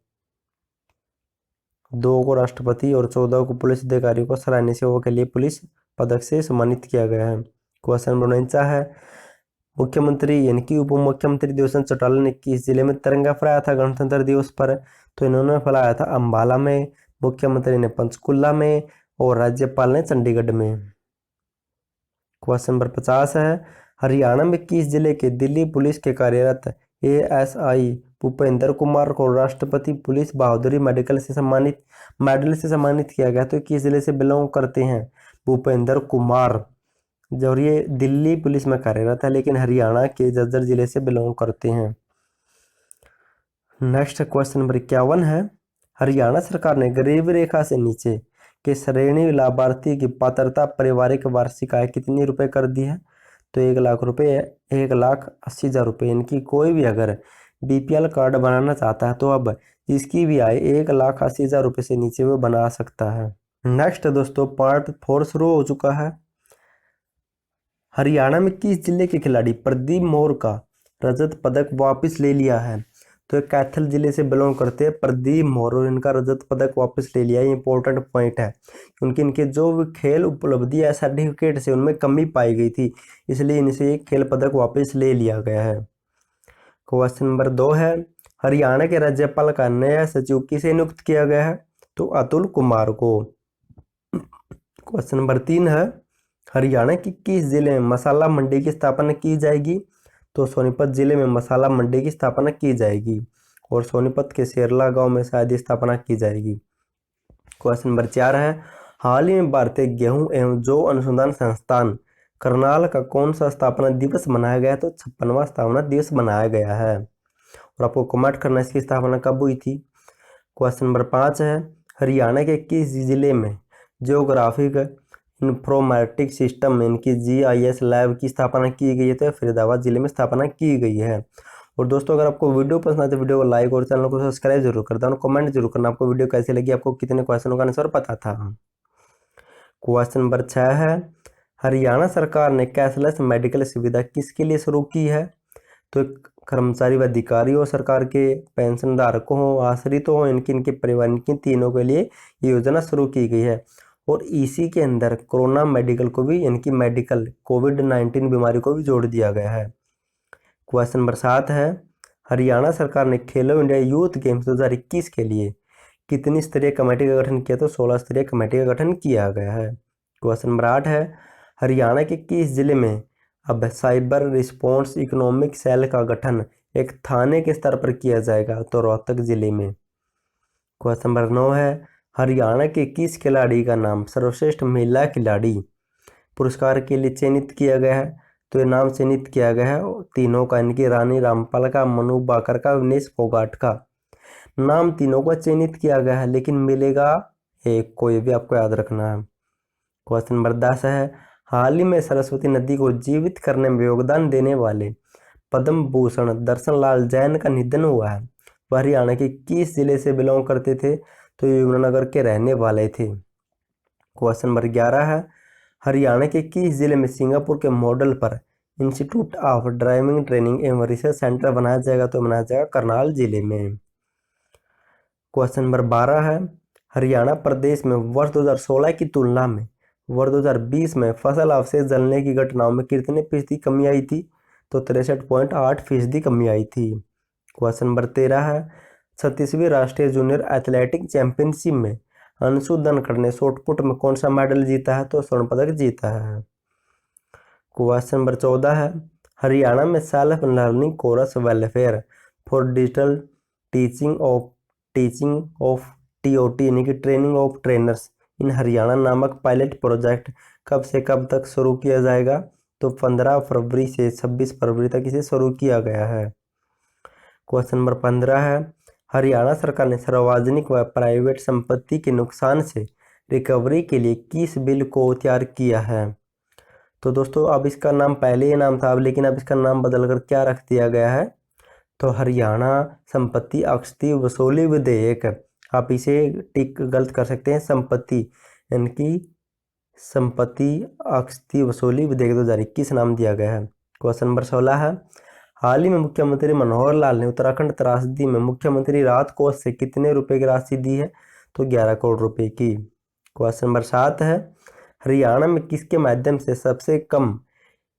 2 को राष्ट्रपति और 14 को पुलिस अधिकारियों को सराहनीय सेवा के लिए पुलिस पदक से सम्मानित किया गया है। क्वेश्चन नंबर 49 है, मुख्यमंत्री यानी कि उप मुख्यमंत्री देवचंद चौटाला ने किस जिले में तिरंगा फहराया था गणतंत्र दिवस पर? तो इन्होंने फहराया था अंबाला में, मुख्यमंत्री ने पंचकुला में और राज्यपाल ने चंडीगढ़ में। क्वेश्चन नंबर 50 है, हरियाणा में किस जिले के दिल्ली पुलिस के कार्यरत एएसआई भूपेंद्र कुमार को राष्ट्रपति पुलिस बहादुरी मेडल से सम्मानित किया गया? तो किस जिले से बिलोंग करते हैं भूपेंद्र कुमार? जो ये दिल्ली पुलिस में कार्यरत है लेकिन हरियाणा के झज्जर जिले से बिलोंग करते हैं। नेक्स्ट क्वेश्चन नंबर 51 है, हरियाणा सरकार ने गरीबी रेखा से नीचे के श्रेणी लाभार्थी की पात्रता पारिवारिक वार्षिक आय कितनी रुपए कर दी है? तो 1 लाख रुपए, 1,80,000 रुपये। इनकी कोई भी अगर बीपीएल कार्ड बनाना चाहता है तो अब जिसकी भी आय 1,80,000 रुपये से नीचे वो बना सकता है। नेक्स्ट दोस्तों पार्ट 4 शुरू हो चुका है। हरियाणा में किस जिले के खिलाड़ी प्रदीप मोर का रजत पदक वापस ले लिया है? तो ये कैथल जिले से बिलोंग करते हैं प्रदीप मोर, और इनका रजत पदक वापस ले लिया है। इंपॉर्टेंट पॉइंट है क्योंकि इनके जो भी खेल उपलब्धि या सर्टिफिकेट से उनमें कमी पाई गई थी, इसलिए इनसे एक खेल पदक वापस ले लिया गया है। क्वेश्चन नंबर 2 है, हरियाणा के राज्यपाल का नया सचिव किसे नियुक्त किया गया है? तो अतुल कुमार को। क्वेश्चन नंबर 3 है, हरियाणा की किस जिले में मसाला मंडी की स्थापना की जाएगी? तो सोनीपत जिले में मसाला मंडी की स्थापना की जाएगी और सोनीपत के सेरला गांव में शायद स्थापना की जाएगी। क्वेश्चन नंबर 4 है, हाल ही में भारतीय गेहूं एवं जौ अनुसंधान संस्थान करनाल का कौन सा स्थापना दिवस मनाया गया? तो 56वां स्थापना दिवस मनाया गया है, और आपको कमेंट करना इसकी स्थापना कब हुई थी। क्वेश्चन नंबर 5 है, हरियाणा के किस जिले में जियोग्राफिक इंफॉर्मेटिक सिस्टम इनकी जीआईएस लैब की स्थापना की गई है? तो फरीदाबाद जिले में स्थापना की गई है। और दोस्तों अगर आपको वीडियो पसंद आए तो वीडियो को लाइक और चैनल को सब्सक्राइब जरूर करता हूँ, कमेंट जरूर करना आपको वीडियो कैसी लगी, आपको कितने क्वेश्चनों का आंसर पता था। क्वेश्चन नंबर 6 है, हरियाणा सरकार ने कैशलेस मेडिकल सुविधा किसके लिए शुरू की है? तो कर्मचारी व अधिकारी हो, सरकार के पेंशन धारकों हो, आश्रितों हो, इनके परिवार, इनकी तीनों के लिए ये योजना शुरू की गई है। और इसी के अंदर कोरोना मेडिकल को भी, यानी कि मेडिकल कोविड-19 बीमारी को भी जोड़ दिया गया है। क्वेश्चन नंबर 7 है, हरियाणा सरकार ने खेलो इंडिया यूथ गेम्स 2021 के लिए कितनी स्तरीय कमेटी का गठन किया? तो 16 स्तरीय कमेटी का गठन किया गया है। क्वेश्चन नंबर 8 है, हरियाणा के किस जिले में अब साइबर रिस्पॉन्स इकोनॉमिक सेल का गठन एक थाने के स्तर पर किया जाएगा? तो रोहतक जिले में। क्वेश्चन नंबर 9 है, हरियाणा के किस खिलाड़ी का नाम सर्वश्रेष्ठ महिला खिलाड़ी पुरस्कार के लिए चयनित किया गया है? तो ये नाम चयनित किया गया है तीनों का, इनकी रानी रामपाल का, मनु बाकर का, विनेश फोगाट का। नाम तीनों का चयनित किया गया है, लेकिन मिलेगा एक, कोई भी आपको याद रखना है। क्वेश्चन नंबर 10 है, हाल ही में सरस्वती नदी को जीवित करने में योगदान देने वाले पद्म भूषण दर्शन लाल जैन का निधन हुआ है। वह हरियाणा के किस जिले से बिलोंग करते थे? तो यमुनानगर के रहने वाले थे। क्वेश्चन नंबर 11 है, हरियाणा के किस जिले में सिंगापुर के मॉडल पर इंस्टीट्यूट ऑफ ड्राइविंग ट्रेनिंग एवं रिसर्च सेंटर बनाया जाएगा? तो बनाया जाएगा करनाल जिले में। क्वेश्चन नंबर 12 है, हरियाणा प्रदेश में वर्ष 2016 की तुलना में वर्ष 2020 में फसल अवशेष जलने की घटनाओं में कितने फीसदी कमी आई थी? तो 63.8% कमी आई थी। क्वेश्चन नंबर 13 है, 36वीं राष्ट्रीय जूनियर एथलेटिक चैंपियनशिप में अंशु दनखड़ ने शॉटपुट में कौन सा मेडल जीता है? तो स्वर्ण पदक जीता है। क्वेश्चन नंबर 14 है, हरियाणा में self learning course welfare for digital teaching of TOT यानी कि training of trainers in Haryana नामक पायलट प्रोजेक्ट कब से कब तक शुरू किया जाएगा? तो 15 फरवरी से 26 फरवरी तक इसे शुरू किया गया है। क्वेश्चन नंबर 15 है, हरियाणा सरकार ने सार्वजनिक व प्राइवेट संपत्ति के नुकसान से रिकवरी के लिए किस बिल को तैयार किया है? तो दोस्तों अब इसका नाम, पहले ये नाम था, अब लेकिन अब इसका नाम बदलकर क्या रख दिया गया है? तो हरियाणा संपत्ति अक्षति वसूली विधेयक। आप इसे टिक गलत कर सकते हैं, संपत्ति, यानी कि संपत्ति अक्षति वसूली विधेयक 2021 नाम दिया गया है। क्वेश्चन नंबर 16 है, हाल ही में मुख्यमंत्री मनोहर लाल ने उत्तराखंड त्रासदी में मुख्यमंत्री राहत कोष से कितने रुपए की राशि दी है? तो 11 करोड़ रुपए की। क्वेश्चन नंबर 7 है, हरियाणा में किसके माध्यम से सबसे कम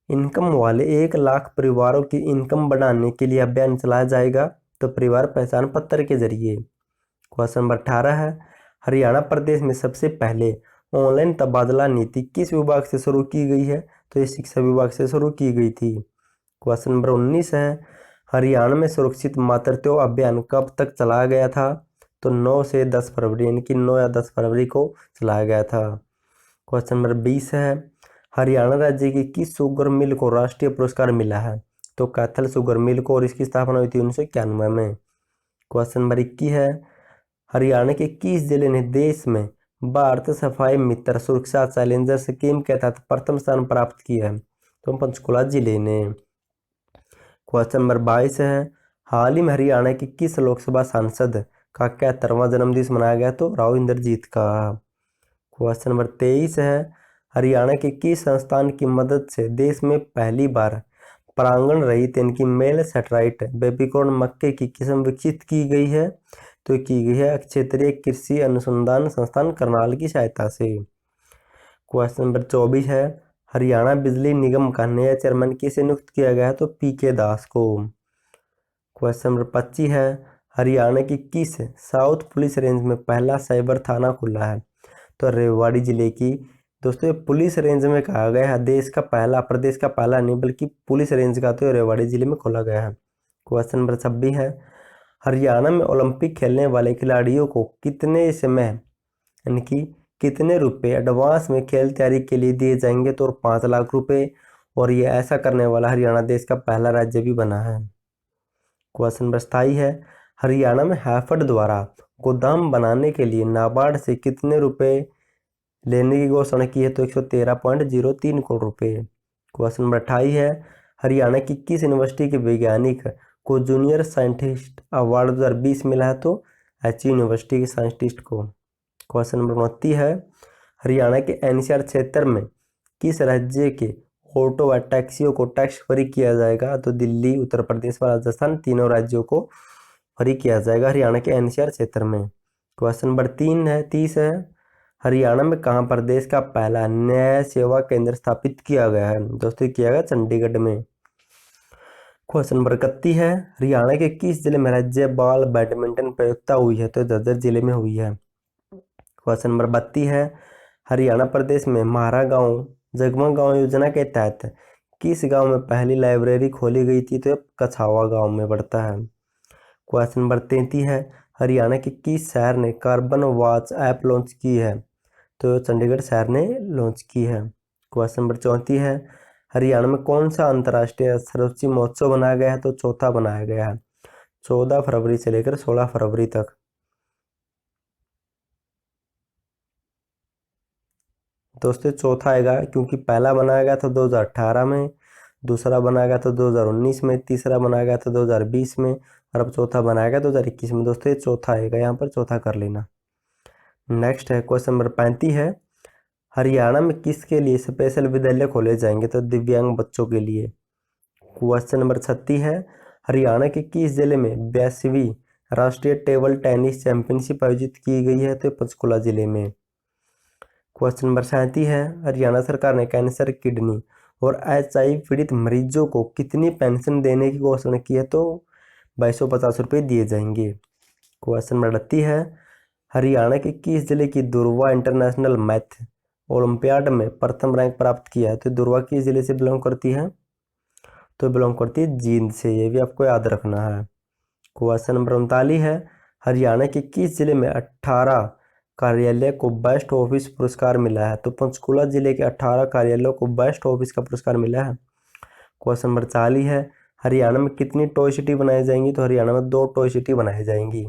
इनकम वाले 1 लाख परिवारों की इनकम बढ़ाने के लिए अभियान चलाया जाएगा? तो परिवार पहचान पत्र के जरिए। क्वेश्चन नंबर 18 है, हरियाणा प्रदेश में सबसे पहले ऑनलाइन तबादला नीति किस विभाग से शुरू की गई है? तो ये शिक्षा विभाग से शुरू की गई थी। क्वेश्चन नंबर 19 है, हरियाणा में सुरक्षित मातृत्व अभियान कब तक चलाया गया था? तो 9 से 10 फरवरी, यानी कि 9 या 10 फरवरी को चलाया गया था। क्वेश्चन नंबर 20 है, हरियाणा राज्य की किस शुगर मिल को राष्ट्रीय पुरस्कार मिला है? तो कैथल शुगर मिल को, और इसकी स्थापना हुई थी 1991 में। क्वेश्चन नंबर 21 है, हरियाणा के किस जिले ने देश में भारत सफाई मित्र सुरक्षा चैलेंजर स्कीम के तहत प्रथम स्थान प्राप्त किया है? तो पंचकुला जिले ने। क्वेश्चन नंबर 22 है, हाल ही में हरियाणा के किस लोकसभा सांसद का 71वां जन्मदिन मनाया गया? तो राव इंद्रजीत का। क्वेश्चन नंबर 23 है, हरियाणा के किस संस्थान की मदद से देश में पहली बार परागण रहित यानी कि मेल सेटेलाइट बेबीकॉर्न मक्के की किस्म विकसित की गई है? तो की गई है क्षेत्रीय कृषि अनुसंधान संस्थान करनाल की सहायता से। क्वेश्चन नंबर 24 है, हरियाणा बिजली निगम का नया चेयरमैन किसे नियुक्त किया गया है? तो PK दास को। क्वेश्चन नंबर 25 है, हरियाणा की किस साउथ पुलिस रेंज में पहला साइबर थाना खुला है? तो रेवाड़ी जिले की। दोस्तों ये पुलिस रेंज में कहा गया है, देश का पहला, प्रदेश का पहला नहीं बल्कि पुलिस रेंज का तो रेवाड़ी जिले में खोला गया है। क्वेश्चन नंबर 26 है, हरियाणा में ओलंपिक खेलने वाले खिलाड़ियों को कितने समय यानी कि कितने रुपए एडवांस में खेल तैयारी के लिए दिए जाएंगे? तो 5 लाख रुपए, और ये ऐसा करने वाला हरियाणा देश का पहला राज्य भी बना है। क्वेश्चन नंबर 27 है, हरियाणा में हैफेड द्वारा गोदाम बनाने के लिए नाबार्ड से कितने रुपए लेने की घोषणा की है? तो 113.03 करोड़ रुपए। क्वेश्चन नंबर 28 है, हरियाणा की किस यूनिवर्सिटी के वैज्ञानिक को जूनियर साइंटिस्ट अवार्ड 2020 मिला है? तो HU यूनिवर्सिटी के साइंटिस्ट को। क्वेश्चन नंबर 29 है, हरियाणा के NCR क्षेत्र में किस राज्य के ऑटो व टैक्सियों को टैक्स फ्री किया जाएगा? तो दिल्ली, उत्तर प्रदेश व राजस्थान, तीनों राज्यों को फ्री किया जाएगा हरियाणा के NCR क्षेत्र में। क्वेश्चन नंबर 30 है, हरियाणा में कहाँ पर देश का पहला न्याय सेवा केंद्र स्थापित किया गया है? दोस्तों किया गया चंडीगढ़ में। क्वेश्चन नंबर 31 है, हरियाणा के किस जिले में राज्य बाल बैडमिंटन प्रतियोगिता हुई है? तो झज्जर जिले में हुई है। क्वेश्चन नंबर 32 है, हरियाणा प्रदेश में म्हारा गांव जगमग गांव योजना के तहत किस गांव में पहली लाइब्रेरी खोली गई थी? तो कछावा गांव में पड़ता है। क्वेश्चन नंबर 33 है, हरियाणा के किस शहर ने कार्बन वॉच ऐप लॉन्च की है? तो चंडीगढ़ शहर ने लॉन्च की है। क्वेश्चन नंबर 34 है, हरियाणा में कौन सा अंतर्राष्ट्रीय सरस्वती महोत्सव बनाया गया है? तो चौथा बनाया गया है, 14 फरवरी से लेकर 16 फरवरी तक। दोस्तों चौथा आएगा क्योंकि पहला बनाया गया था 2018 में, दूसरा बनाया गया था 2019 में, तीसरा बनाया गया था 2020 में और अब चौथा बनाया गया 2021 में। दोस्तों ये चौथा आएगा, यहाँ पर चौथा कर लेना। नेक्स्ट है क्वेश्चन नंबर 35 है, हरियाणा में किसके लिए स्पेशल विद्यालय खोले जाएंगे? तो दिव्यांग बच्चों के लिए। क्वेश्चन नंबर 36 है, हरियाणा के किस जिले में 82वीं राष्ट्रीय टेबल टेनिस चैंपियनशिप आयोजित की गई है? तो पंचकुला जिले में। क्वेश्चन नंबर 37 है, हरियाणा सरकार ने कैंसर, किडनी और HIV पीड़ित मरीजों को कितनी पेंशन देने की घोषणा की है? तो 2250 रुपये दिए जाएंगे। क्वेश्चन नंबर 38 है, हरियाणा के किस जिले की दुर्वा इंटरनेशनल मैथ ओलंपियाड में प्रथम रैंक प्राप्त किया है? तो दुर्वा किस जिले से बिलोंग करती है? तो बिलोंग करती है जींद से, ये भी आपको याद रखना है। क्वेश्चन नंबर 39 है, हरियाणा के किस जिले में 18 कार्यालय को बेस्ट ऑफिस पुरस्कार मिला है? तो पंचकुला जिले के 18 कार्यालयों को बेस्ट ऑफिस का पुरस्कार मिला है। क्वेश्चन नंबर 40 है, हरियाणा में कितनी टॉय सिटी बनाई जाएंगी? तो हरियाणा में 2 टॉय सिटी बनाई जाएंगी।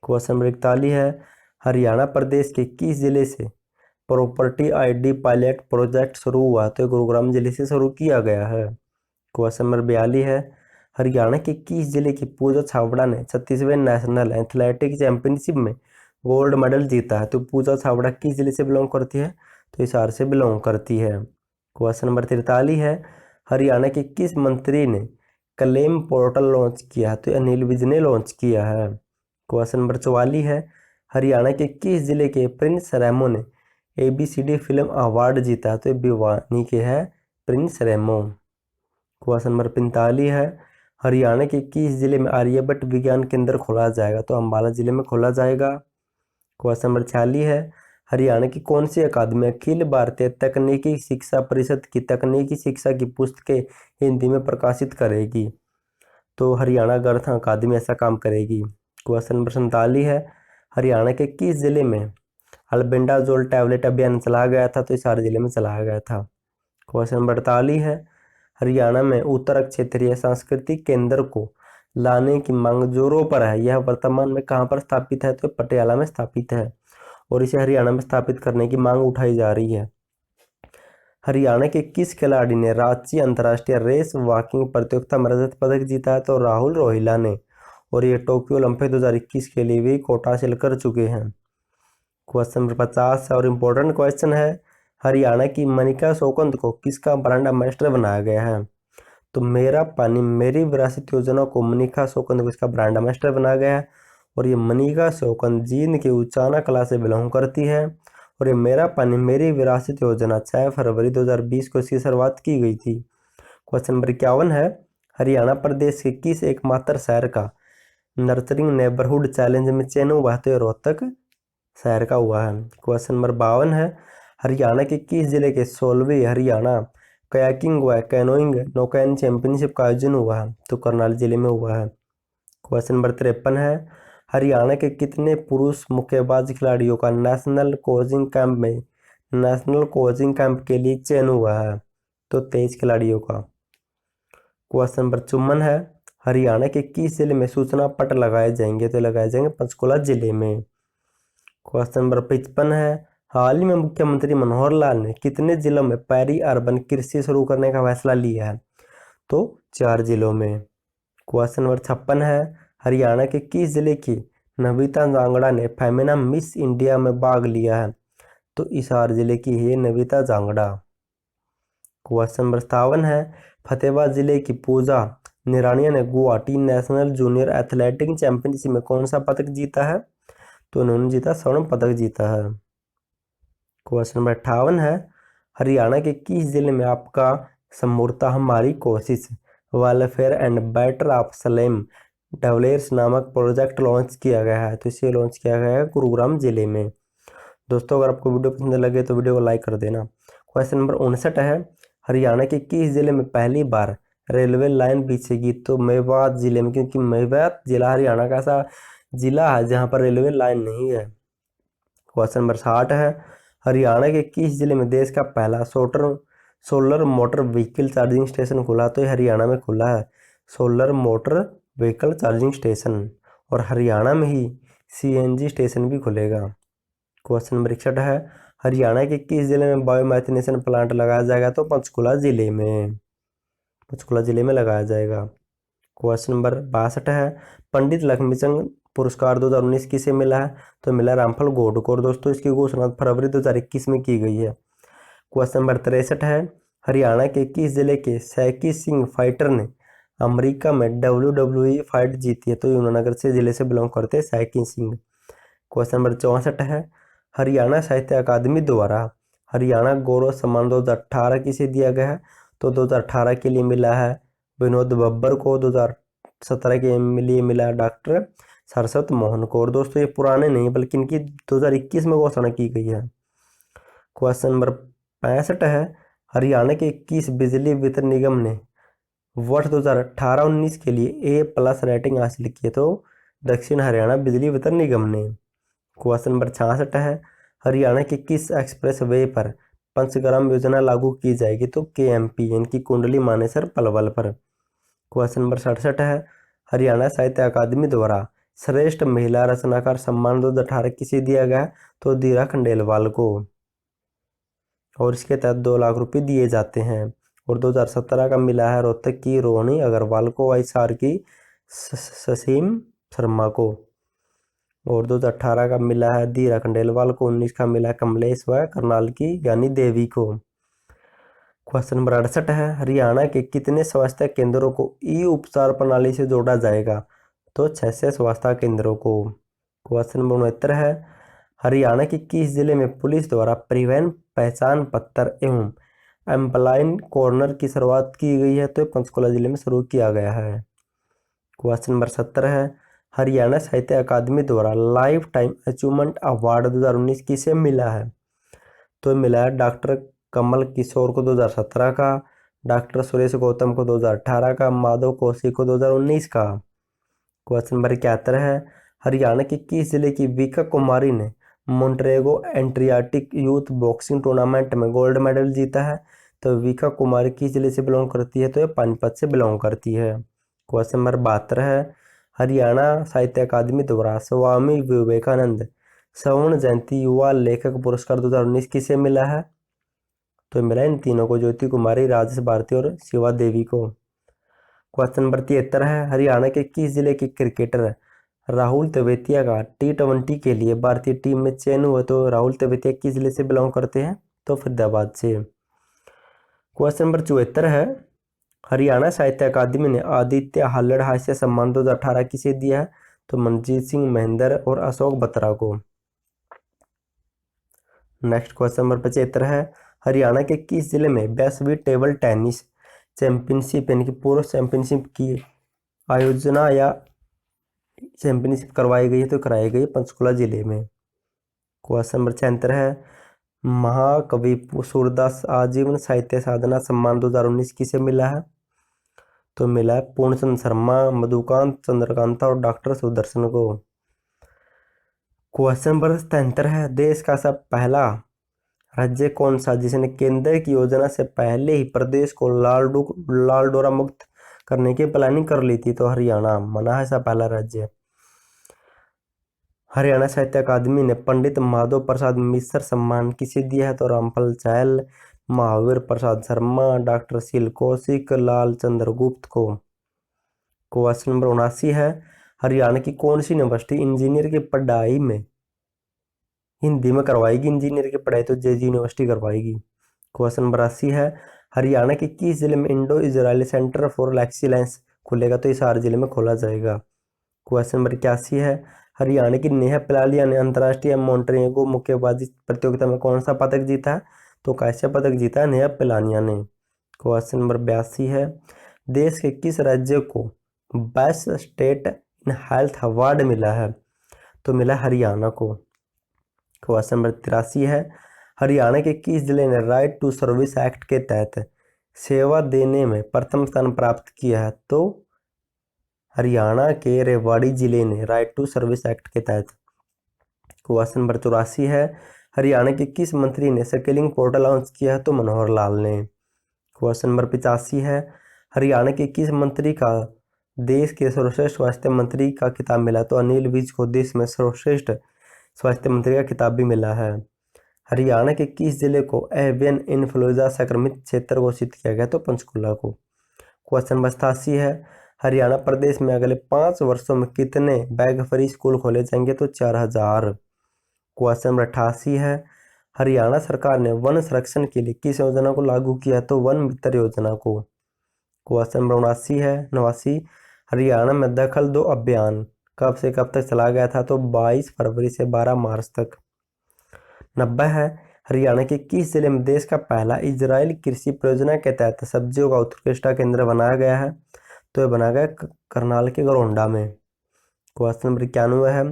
क्वेश्चन नंबर 41 है, हरियाणा प्रदेश के किस जिले से प्रॉपर्टी ID पायलट प्रोजेक्ट शुरू हुआ? तो गुरुग्राम जिले से शुरू किया गया है। क्वेश्चन नंबर 42 है, हरियाणा के किस जिले की पूजा छाबड़ा ने 36वें नेशनल एथलेटिक चैंपियनशिप में गोल्ड मेडल जीता है? तो पूजा छाबड़ा किस जिले से बिलोंग करती है? तो हिसार से बिलोंग करती है। क्वेश्चन नंबर 43 है, हरियाणा के किस मंत्री ने क्लेम पोर्टल लॉन्च किया? तो अनिल विज ने लॉन्च किया है। क्वेश्चन नंबर 44 है, हरियाणा के किस जिले के प्रिंस रेमो ने ABCD फिल्म अवार्ड जीता? तो भिवानी के है प्रिंस रेमो। क्वेश्चन नंबर 45 है, हरियाणा के किस जिले में आर्यभट्ट विज्ञान केंद्र खोला जाएगा? तो अम्बाला जिले में खोला जाएगा। क्वेश्चन नंबर 46 है, हरियाणा की कौन सी अकादमी अखिल भारतीय तकनीकी शिक्षा परिषद की तकनीकी शिक्षा की पुस्तकें हिंदी में प्रकाशित करेगी? तो हरियाणा गर्थ अकादमी ऐसा काम करेगी। क्वेश्चन नंबर 47 है, हरियाणा के किस जिले में अल्बेंडाजोल टैबलेट अभियान चलाया गया था? तो हिसार जिले में चलाया गया था। क्वेश्चन नंबर 48 है, हरियाणा में उत्तर क्षेत्रीय सांस्कृतिक केंद्र को लाने की मांग जोरों पर है, यह वर्तमान में कहाँ पर स्थापित है? तो पटियाला में स्थापित है और इसे हरियाणा में स्थापित करने की मांग उठाई जा रही है। हरियाणा के किस खिलाड़ी ने रांची अंतर्राष्ट्रीय रेस वॉकिंग प्रतियोगिता में रजत पदक जीता है? तो राहुल रोहिला ने, और ये टोक्यो ओलंपिक 2021 के लिए भी कोटा हासिल कर चुके हैं। क्वेश्चन नंबर 50 और इम्पोर्टेंट क्वेश्चन है, हरियाणा की मनिका शौकंद को किसका ब्रांड एम्बेसडर बनाया गया है? तो मेरा पानी मेरी विरासत योजना को मनिका शौकंद को इसका ब्रांड एम्बेसडर बनाया गया है और ये मनिका शौकंद जींद के उचाना कला से बिलोंग करती है और ये मेरा पानी मेरी विरासत योजना 6 फरवरी 2020 को इसकी शुरुआत की गई थी। क्वेश्चन नंबर 51 है, हरियाणा प्रदेश के किस एकमात्र शहर का नर्सरिंग नेबरहुड चैलेंज में चयन हुआ? तो रोहतक शहर का हुआ है। क्वेश्चन नंबर 52 है, हरियाणा के किस जिले के 16वीं हरियाणा कयाकिंग व कैनोइंग नौकायन चैंपियनशिप का आयोजन हुआ है? तो करनाल जिले में हुआ है। क्वेश्चन नंबर 53 है, हरियाणा के कितने पुरुष मुक्केबाज खिलाड़ियों का नेशनल कोचिंग कैंप के लिए चयन हुआ है? तो 23 खिलाड़ियों का। क्वेश्चन नंबर 54 है, हरियाणा के किस जिले में सूचना पट लगाए जाएंगे? तो लगाए जाएंगे पंचकुला जिले में। क्वेश्चन नंबर 55 है, हाल ही में मुख्यमंत्री मनोहर लाल ने कितने जिलों में पैरी अर्बन कृषि शुरू करने का फैसला लिया है? तो 4 जिलों में। क्वेश्चन नंबर 56 है, हरियाणा के किस जिले की नविता जांगड़ा ने फेमिना मिस इंडिया में भाग लिया है? तो हिसार जिले की है नविता जांगड़ा। क्वेश्चन नंबर 57 है, फतेहाबाद जिले की पूजा निरानिया ने Guwahati national junior athletic championship में कौन सा पदक जीता है? तो उन्होंने जीता, स्वर्ण पदक जीता है। क्वेश्चन नंबर 58 है, हरियाणा के किस जिले में आपका समूर्ता हमारी कोशिश welfare and better of Salem developers नामक प्रोजेक्ट लॉन्च किया गया है? तो इसे लॉन्च किया गया है गुरुग्राम जिले में। दोस्तों अगर आपको वीडियो पसंद लगे तो वीडियो को लाइक कर देना। क्वेश्चन नंबर 59 है, हरियाणा के किस जिले में पहली बार रेलवे लाइन बिछेगी? तो मेवात जिले में, क्योंकि मेवात जिला हरियाणा का ऐसा जिला है जहाँ पर रेलवे लाइन नहीं है। क्वेश्चन नंबर 60 है, हरियाणा के किस जिले में देश का पहला solar motor vehicle charging station खुला? तो ये हरियाणा में खुला है solar motor vehicle charging station, और हरियाणा में ही सीएनजी स्टेशन भी खुलेगा। क्वेश्चन नंबर 61 है, हरियाणा के किस जिले में बायोमैथिनेशन प्लांट लगाया जाएगा? तो पंचकुला जिले में, पंचकुला जिले में लगाया जाएगा। क्वेश्चन नंबर 62 है, पंडित लक्ष्मीचंद पुरस्कार 2019 किसे मिला है? तो मिला रामफल गौड़ को, और दोस्तों इसकी घोषणा फरवरी 2021 में की गई है। क्वेश्चन नंबर 63 है, हरियाणा के किस जिले के सैकी सिंह फाइटर ने अमेरिका में WWE फाइट जीती है? तो यमुनानगर से जिले से बिलोंग करते हैं सैकी सिंह। क्वेश्चन नंबर 64 है, हरियाणा साहित्य अकादमी द्वारा हरियाणा गौरव सम्मान 2018 किसे दिया गया है? तो 2018 के लिए मिला है विनोद बब्बर को, 2017 के लिए मिला है डॉक्टर सरस्वत मोहन को, और दोस्तों ये पुराने नहीं बल्कि इनकी 2021 में घोषणा की गई है। क्वेश्चन नंबर 65 है, हरियाणा के किस बिजली वितरण निगम ने वर्ष 2018-19 के लिए A+ रेटिंग हासिल की है? तो दक्षिण हरियाणा बिजली वितरण निगम ने। क्वेश्चन नंबर 66 है, हरियाणा के किस एक्सप्रेस वे पर पंचग्राम योजना लागू की जाएगी? तो KMP इनकी कुंडली मानेसर पलवल पर। क्वेश्चन नंबर 67 है, हरियाणा साहित्य अकादमी द्वारा श्रेष्ठ महिला रचनाकार सम्मान 2018 किसे दिया गया? तो धीरा खंडेलवाल को, और इसके तहत 2 लाख रुपए दिए जाते हैं। और 2017 का मिला है रोहतक की रोहिणी अग्रवाल को, हिसार की ससीम शर्मा को, और 2018 का मिला है धीरा खंडेलवाल को, 19 का मिला है कमलेश व करनाल की यानी देवी को। क्वेश्चन नंबर 68 है, हरियाणा के कितने स्वास्थ्य केंद्रों को उपचार प्रणाली से जोड़ा जाएगा? तो 6 स्वास्थ्य केंद्रों को। क्वेश्चन नंबर 69 है, हरियाणा के किस जिले में पुलिस द्वारा परिवहन पहचान पत्र एवं एम्प्लॉय कॉर्नर की शुरुआत की गई है? तो पंचकुला जिले में शुरू किया गया है। क्वेश्चन नंबर 70 है, हरियाणा साहित्य अकादमी द्वारा लाइफ टाइम अचीवमेंट अवार्ड 2019 किसे मिला है? तो मिला है डॉक्टर कमल किशोर को 2017 का, डॉक्टर सुरेश गौतम को 2018 का, माधव कौशिक को 2019 का। क्वेश्चन नंबर 71 है, हरियाणा के किस जिले की विका कुमारी ने Montego Adriatic youth boxing tournament में गोल्ड मेडल जीता है? तो विका कुमारी किस जिले से बिलोंग करती है? तो ये पानीपत से बिलोंग करती है। क्वेश्चन नंबर 72 है, हरियाणा साहित्य अकादमी द्वारा स्वामी विवेकानंद स्वर्ण जयंती युवा लेखक पुरस्कार 2019 किसे मिला है? तो मिला इन तीनों को, ज्योति कुमारी, राजेश भारती और शिवा देवी को। क्वेश्चन नंबर 73 है, हरियाणा के किस जिले के क्रिकेटर राहुल तेवतिया का T20 के लिए भारतीय टीम में चयन हुआ? तो राहुल तेवतिया किस जिले से बिलोंग करते हैं? तो फरीदाबाद से। क्वेश्चन नंबर 74 है, हरियाणा साहित्य अकादमी ने आदित्य हाल्लड़ हास्य सम्मान 2018 किसे दिया है? तो मनजीत सिंह महेंद्र और अशोक बत्रा को। नेक्स्ट क्वेश्चन नंबर 75 है, हरियाणा के किस जिले में 22वीं टेबल टेनिस चैंपियनशिप यानी कि पूर्व चैंपियनशिप की आयोजना या चैंपियनशिप करवाई गई है? तो कराई गई पंचकुला जिले में। क्वेश्चन नंबर 76 है, महाकवि सूरदास आजीवन साहित्य साधना सम्मान 2019 किसे मिला है? तो मिला है पूर्णचंद शर्मा, मधुकांत चंद्रकांता और डॉक्टर सुदर्शन को। क्वेश्चन नंबर 73 है, देश का सब पहला राज्य कौन सा जिसने केंद्र की योजना से पहले ही प्रदेश को लाल डोरा मुक्त करने की प्लानिंग कर ली थी? तो हरियाणा मना है ऐसा पहला राज्य। हरियाणा साहित्य अकादमी ने पंडित माधव प्रसाद मिश्र सम्मान किसे दिया है? तो रामफल चहल, महावीर प्रसाद शर्मा, डॉक्टर शील कौशिक, लाल चंद्रगुप्त को। क्वेश्चन नंबर 79 है, हरियाणा की कौन सी यूनिवर्सिटी इंजीनियर की पढ़ाई में हिंदी में करवाएगी? इंजीनियर की पढ़ाई तो JG यूनिवर्सिटी करवाएगी। क्वेश्चन नंबर 80 है, हरियाणा के किस जिले में Indo Israeli centre for excellence खुलेगा? तो हिसार जिले में खोला जाएगा। क्वेश्चन नंबर 81 है, हरियाणा की नेहा पिलालिया ने अंतर्राष्ट्रीय मोंटेनेग्रो मुक्केबाजी प्रतियोगिता में कौन सा पदक जीता है? तो कांस्य पदक जीता है नेहा पिलानिया ने। क्वेश्चन नंबर 82 है, देश के किस राज्य को best state in health award मिला है? तो मिला हरियाणा को। क्वेश्चन नंबर 83 है, हरियाणा के किस जिले ने राइट टू सर्विस एक्ट के तहत सेवा देने में प्रथम स्थान प्राप्त किया है? तो हरियाणा के रेवाड़ी जिले ने राइट टू सर्विस एक्ट के तहत। क्वेश्चन नंबर 84 है, हरियाणा के किस मंत्री ने स्किलिंग पोर्टल लॉन्च किया है? तो मनोहर लाल ने। क्वेश्चन नंबर 85 है, हरियाणा के किस मंत्री का देश के सर्वश्रेष्ठ स्वास्थ्य मंत्री का खिताब मिला? तो अनिल विज को देश में सर्वश्रेष्ठ स्वास्थ्य मंत्री का खिताब भी मिला है। हरियाणा के किस जिले को एवियन इन्फ्लुएंजा संक्रमित क्षेत्र घोषित किया गया? तो पंचकुला को। क्वेश्चन नंबर 87 है, हरियाणा प्रदेश में अगले 5 वर्षों में कितने बैग फ्री स्कूल खोले जाएंगे? तो 4000। क्वेश्चन नंबर 88 है, हरियाणा सरकार ने वन संरक्षण के लिए किस योजना को लागू किया? तो वन मित्र योजना को। क्वेश्चन नंबर 89, हरियाणा में दखल दो अभियान कब से कब तक चला गया था? तो 22 फरवरी से 12 मार्च तक। 90 है, हरियाणा के किस जिले में देश का पहला इजराइल कृषि परियोजना के तहत सब्जियों का उत्कृष्टता केंद्र बनाया गया है? तो यह बनाया गया करनाल के गरोंडा में। क्वेश्चन नंबर 91 है,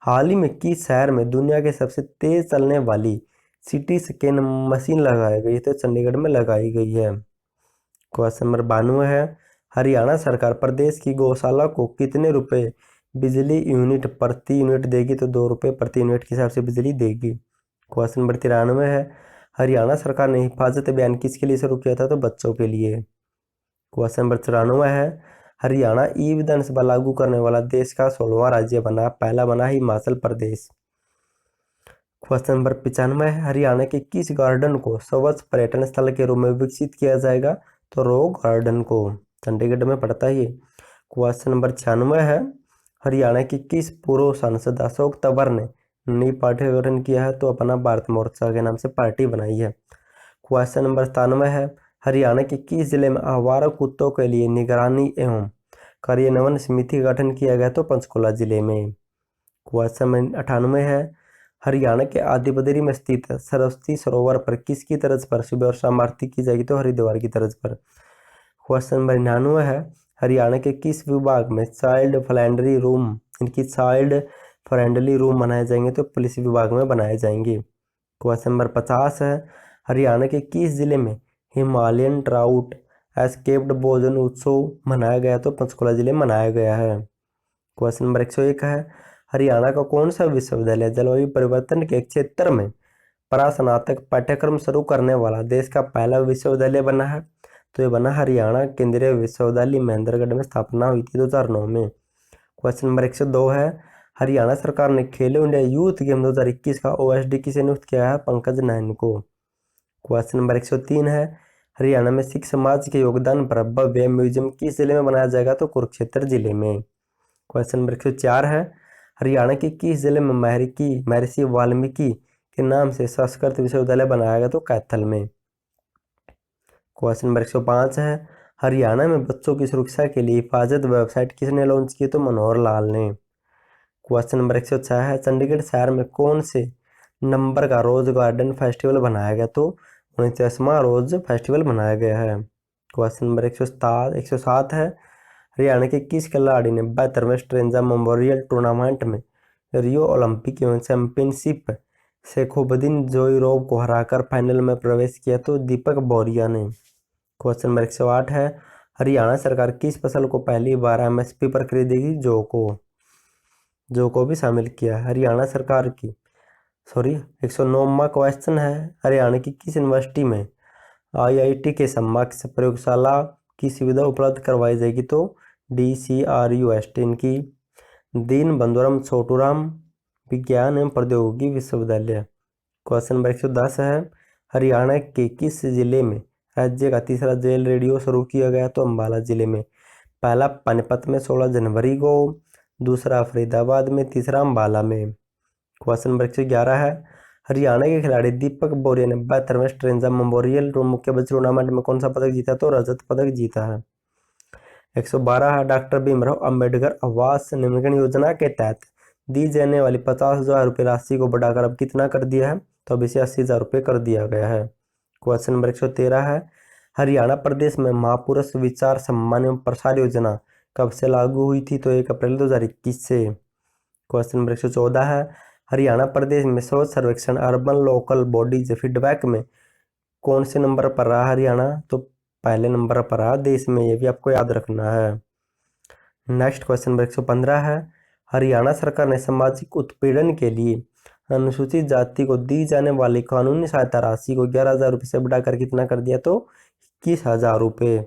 हाल ही में किस शहर में दुनिया के सबसे तेज चलने वाली सिटी स्कैन मशीन लगाई गई? तो चंडीगढ़ में लगाई गई है। क्वेश्चन नंबर 92 है, हरियाणा सरकार प्रदेश की गौशाला को कितने रुपए बिजली यूनिट प्रति यूनिट देगी? तो 2 रुपये प्रति यूनिट के हिसाब से बिजली देगी। क्वेश्चन नंबर 93 है, हरियाणा सरकार ने हिफाजत अभियान किसके लिए शुरू किया था? तो बच्चों के लिए। क्वेश्चन नंबर 94 है, हरियाणा ई विधानसभा लागू करने वाला देश का 16वां राज्य बना, पहला बना हिमाचल प्रदेश। क्वेश्चन नंबर 95 है, हरियाणा के किस गार्डन को स्वच्छ पर्यटन स्थल के रूप में विकसित किया जाएगा? तो रॉक गार्डन को, चंडीगढ़ में पड़ता है ये। क्वेश्चन नंबर 96 है, हरियाणा के किस पूर्व सांसद अशोक तंवर ने नई पार्टी का गठन किया है? तो अपना भारत मोर्चा के नाम से पार्टी बनाई है। क्वेश्चन नंबर 97 है, हरियाणा के किस जिले में आवारा कुत्तों के लिए निगरानी एवं कार्यान्वयन समिति का गठन किया गया? तो पंचकुला जिले में। क्वेश्चन नंबर 98 है, हरियाणा के आदिबदरी में स्थित सरस्वती सरोवर पर किसकी तर्ज पर सुबह और शाम आरती की जाएगी? तो हरिद्वार की तर्ज पर। क्वेश्चन नंबर 99 है, हरियाणा के किस विभाग में चाइल्ड फ्रेंडली रूम बनाए जाएंगे? तो पुलिस विभाग में बनाए जाएंगे। क्वेश्चन नंबर 50 है, हरियाणा के किस जिले में हिमालयन ट्राउट एस्केप्ड भोजन उत्सव मनाया गया? तो पंचकुला जिले में मनाया गया है। क्वेश्चन नंबर 101 है, हरियाणा का कौन सा विश्वविद्यालय जलवायु परिवर्तन के क्षेत्र में परास्नातक पाठ्यक्रम शुरू करने वाला देश का पहला विश्वविद्यालय बना है? तो ये बना हरियाणा केंद्रीय विश्वविद्यालय महेंद्रगढ़ में स्थापना हुई थी 2009 में। क्वेश्चन नंबर 102 है, हरियाणा सरकार ने खेलो इंडिया यूथ गेम 2021 का ओएसडी किसे नियुक्त किया है? पंकज नैन को। क्वेश्चन नंबर 103 है, हरियाणा में सिख समाज के योगदान पर भव्य म्यूजियम किस जिले में बनाया जाएगा? तो कुरुक्षेत्र जिले में। क्वेश्चन नंबर 104 है, हरियाणा के किस जिले में महर्षि वाल्मीकि के नाम से संस्कृत विश्वविद्यालय बनाया गया? तो कैथल में। क्वेश्चन नंबर 105 है, हरियाणा में बच्चों की सुरक्षा के लिए हिफाजत वेबसाइट किसने लॉन्च की? तो मनोहर लाल ने। क्वेश्चन नंबर 106 है, चंडीगढ़ शहर में कौन से नंबर का रोज गार्डन फेस्टिवल बनाया गया? तो 49वां रोज फेस्टिवल बनाया गया है। क्वेश्चन नंबर 107 है, हरियाणा के किस खिलाड़ी ने 72वें स्ट्रेंजा मेमोरियल टूर्नामेंट में रियो ओलंपिक एवं चैंपियनशिप शेखोबुद्दीन जोइरोव को हराकर फाइनल में प्रवेश किया? तो दीपक बोरिया ने। क्वेश्चन नंबर 108 है, हरियाणा सरकार किस फसल को पहली बार एमएसपी पर खरीदेगी? जौ को भी शामिल किया हरियाणा सरकार की। 109वां क्वेश्चन है, हरियाणा की किस यूनिवर्सिटी में आईआईटी के समकक्ष प्रयोगशाला की सुविधा उपलब्ध करवाई जाएगी? तो DCRU एस्टिन की। दीन बंधुराम छोटूराम विज्ञान एवं प्रौद्योगिकी विश्वविद्यालय। क्वेश्चन नंबर 110 है, हरियाणा के किस जिले में राज्य का तीसरा जेल रेडियो शुरू किया गया? तो अम्बाला जिले में। पहला पानीपत में 16 जनवरी को, दूसरा फरीदाबाद में, तीसरा अम्बाला में। क्वेश्चन नंबर 111 है, हरियाणा के खिलाड़ी दीपक बोरिया ने 72वें स्ट्रेंजा मेमोरियल मुक्केबाजी टूर्नामेंट में कौन सा पदक जीता? तो रजत पदक जीता है। 112 है, डॉक्टर भीमराव अंबेडकर आवास निर्माण योजना के तहत दी जाने वाली 50,000 रुपये राशि को बढ़ाकर अब कितना कर दिया है, तो अब इसे 80,000 रुपये कर दिया गया है। क्वेश्चन नंबर 113 है, हरियाणा प्रदेश में महापुरुष विचार सम्मान एवं प्रसार योजना कब से लागू हुई थी, तो 1 अप्रैल 2021 से। क्वेश्चन नंबर 114 है, हरियाणा प्रदेश में स्वच्छ सर्वेक्षण अर्बन लोकल बॉडीज फीडबैक में कौन से नंबर पर रहा हरियाणा, तो पहले नंबर पर रहा देश में, ये भी आपको याद रखना है। नेक्स्ट क्वेश्चन नंबर 115 है, हरियाणा सरकार ने सामाजिक उत्पीड़न के लिए अनुसूचित जाति को दी जाने वाली कानूनी सहायता राशि को 11,000 रुपये से बढ़ाकर कितना कर दिया, तो 21,000 रुपये।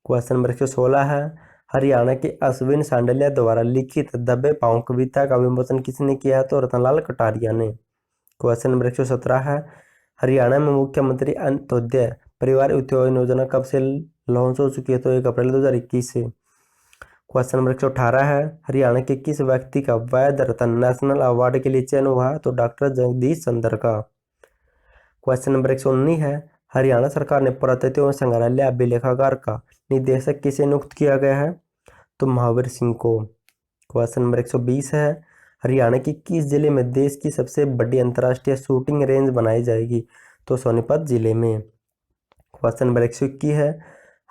क्वेश्चन नंबर 116 है, हरियाणा के अश्विन सांडलिया द्वारा लिखित दबे पाँव कविता का विमोचन किसने किया है, तो रतनलाल कटारिया ने। क्वेश्चन नंबर 117 है, हरियाणा में मुख्यमंत्री अंत्योदय परिवार उत्थान योजना कब से लॉन्च हो चुकी है, तो 1 अप्रैल 2021 से। क्वेश्चन नंबर 118 है, हरियाणा के किस व्यक्ति का वैद रत्न नेशनल अवार्ड के लिए चयन हुआ, तो डॉक्टर जगदीश चंद्र का। क्वेश्चन नंबर 119 है, हरियाणा सरकार ने पुरातत्व एवं संग्रहालय अभिलेखागार का निदेशक किसे नियुक्त किया गया है, तो महावीर सिंह को। क्वेश्चन नंबर 120 है, हरियाणा की किस जिले में देश की सबसे बड़ी अंतर्राष्ट्रीय शूटिंग रेंज बनाई जाएगी, तो सोनीपत जिले में। क्वेश्चन नंबर 121 है,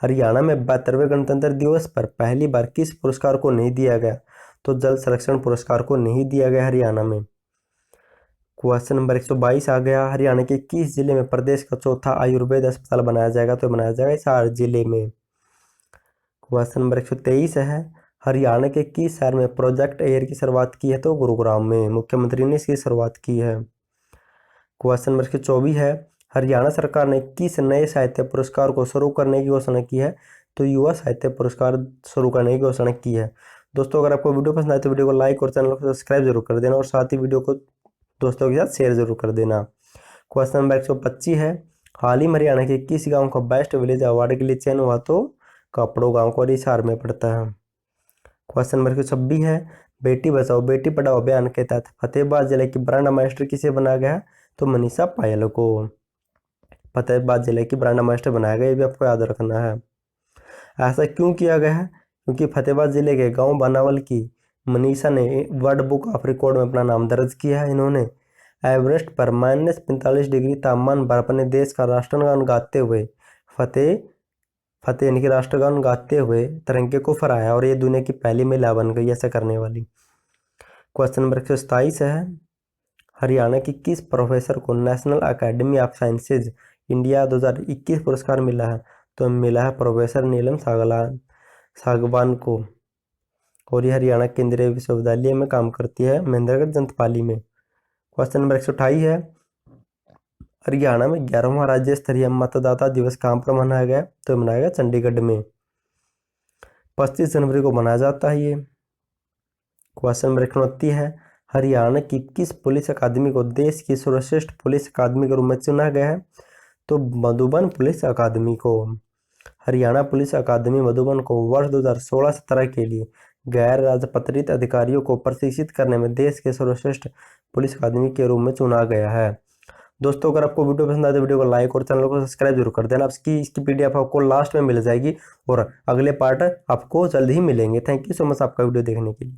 हरियाणा में 72वें गणतंत्र दिवस पर पहली बार किस पुरस्कार को नहीं दिया गया, तो जल संरक्षण पुरस्कार को नहीं दिया गया हरियाणा में। क्वेश्चन नंबर 122 आ गया, हरियाणा के किस जिले में प्रदेश का चौथा आयुर्वेद अस्पताल बनाया जाएगा, तो बनाया जाएगा हिसार जिले में। क्वेश्चन नंबर 123 है, हरियाणा के किस शहर में प्रोजेक्ट एयर की शुरुआत की है, तो गुरुग्राम में मुख्यमंत्री ने इसकी शुरुआत की है। क्वेश्चन नंबर 124 है, हरियाणा सरकार ने किस नए साहित्य पुरस्कार को शुरू करने की घोषणा की है, तो युवा साहित्य पुरस्कार शुरू करने की घोषणा की है। दोस्तों अगर आपको वीडियो पसंद आए तो वीडियो को लाइक और चैनल को सब्सक्राइब जरूर कर देना और साथ ही वीडियो को दोस्तों के साथ शेयर जरूर कर देना। क्वेश्चन नंबर 125 है, हाल ही में हरियाणा के किस गाँव का बेस्ट विलेज अवार्ड के लिए चयन हुआ, तो कापड़ो गाँव को हिसार में पड़ता है। क्वेश्चन नंबर 126 है, बेटी बचाओ बेटी पढ़ाओ अभियान के तहत फतेहाबाद जिले की ब्रांड मास्टर किसे बनाया गया है, तो मनीषा पायल को फतेहाबाद जिले की ब्रांड मास्टर बनाया गया, ये भी आपको याद रखना है। ऐसा क्यों किया गया है, क्योंकि फतेहाबाद जिले के गांव बनावल की मनीषा ने वर्ल्ड बुक ऑफ रिकॉर्ड में अपना नाम दर्ज किया है। इन्होंने एवरेस्ट पर -45 डिग्री तापमान पर अपने देश का राष्ट्रगान गाते हुए फतेह यानी कि राष्ट्रगान गाते हुए तिरंगे को फहराया और ये दुनिया की पहली महिला बन गई ऐसा करने वाली। क्वेश्चन नंबर 127 है, हरियाणा की किस प्रोफेसर को national academy of sciences India 2021 पुरस्कार मिला है, तो मिला है प्रोफेसर नीलम सागवान को और ये हरियाणा केंद्रीय विश्वविद्यालय में काम करती है महेंद्रगढ़ जंतपाली में। क्वेश्चन नंबर 128 है, हरियाणा में 11वां राज्य स्तरीय मतदाता दिवस कहाँ पर मनाया गया, तो मनाया गया चंडीगढ़ में। 25 जनवरी को मनाया जाता है ये। क्वेश्चन नंबर 129 है, हरियाणा की किस पुलिस अकादमी को देश की सर्वश्रेष्ठ पुलिस अकादमी के रूप में चुना गया है, तो मधुबन पुलिस अकादमी को। हरियाणा पुलिस अकादमी मधुबन को वर्ष 2016-17 के लिए गैर राजपत्रित अधिकारियों को प्रशिक्षित करने में देश के सर्वश्रेष्ठ पुलिस अकादमी के रूप में चुना गया है। दोस्तों अगर आपको वीडियो पसंद आए तो वीडियो को लाइक और चैनल को सब्सक्राइब जरूर कर देना। इसकी PDF आपको लास्ट में मिल जाएगी और अगले पार्ट आपको जल्द ही मिलेंगे। थैंक यू सो मच आपका वीडियो देखने के लिए।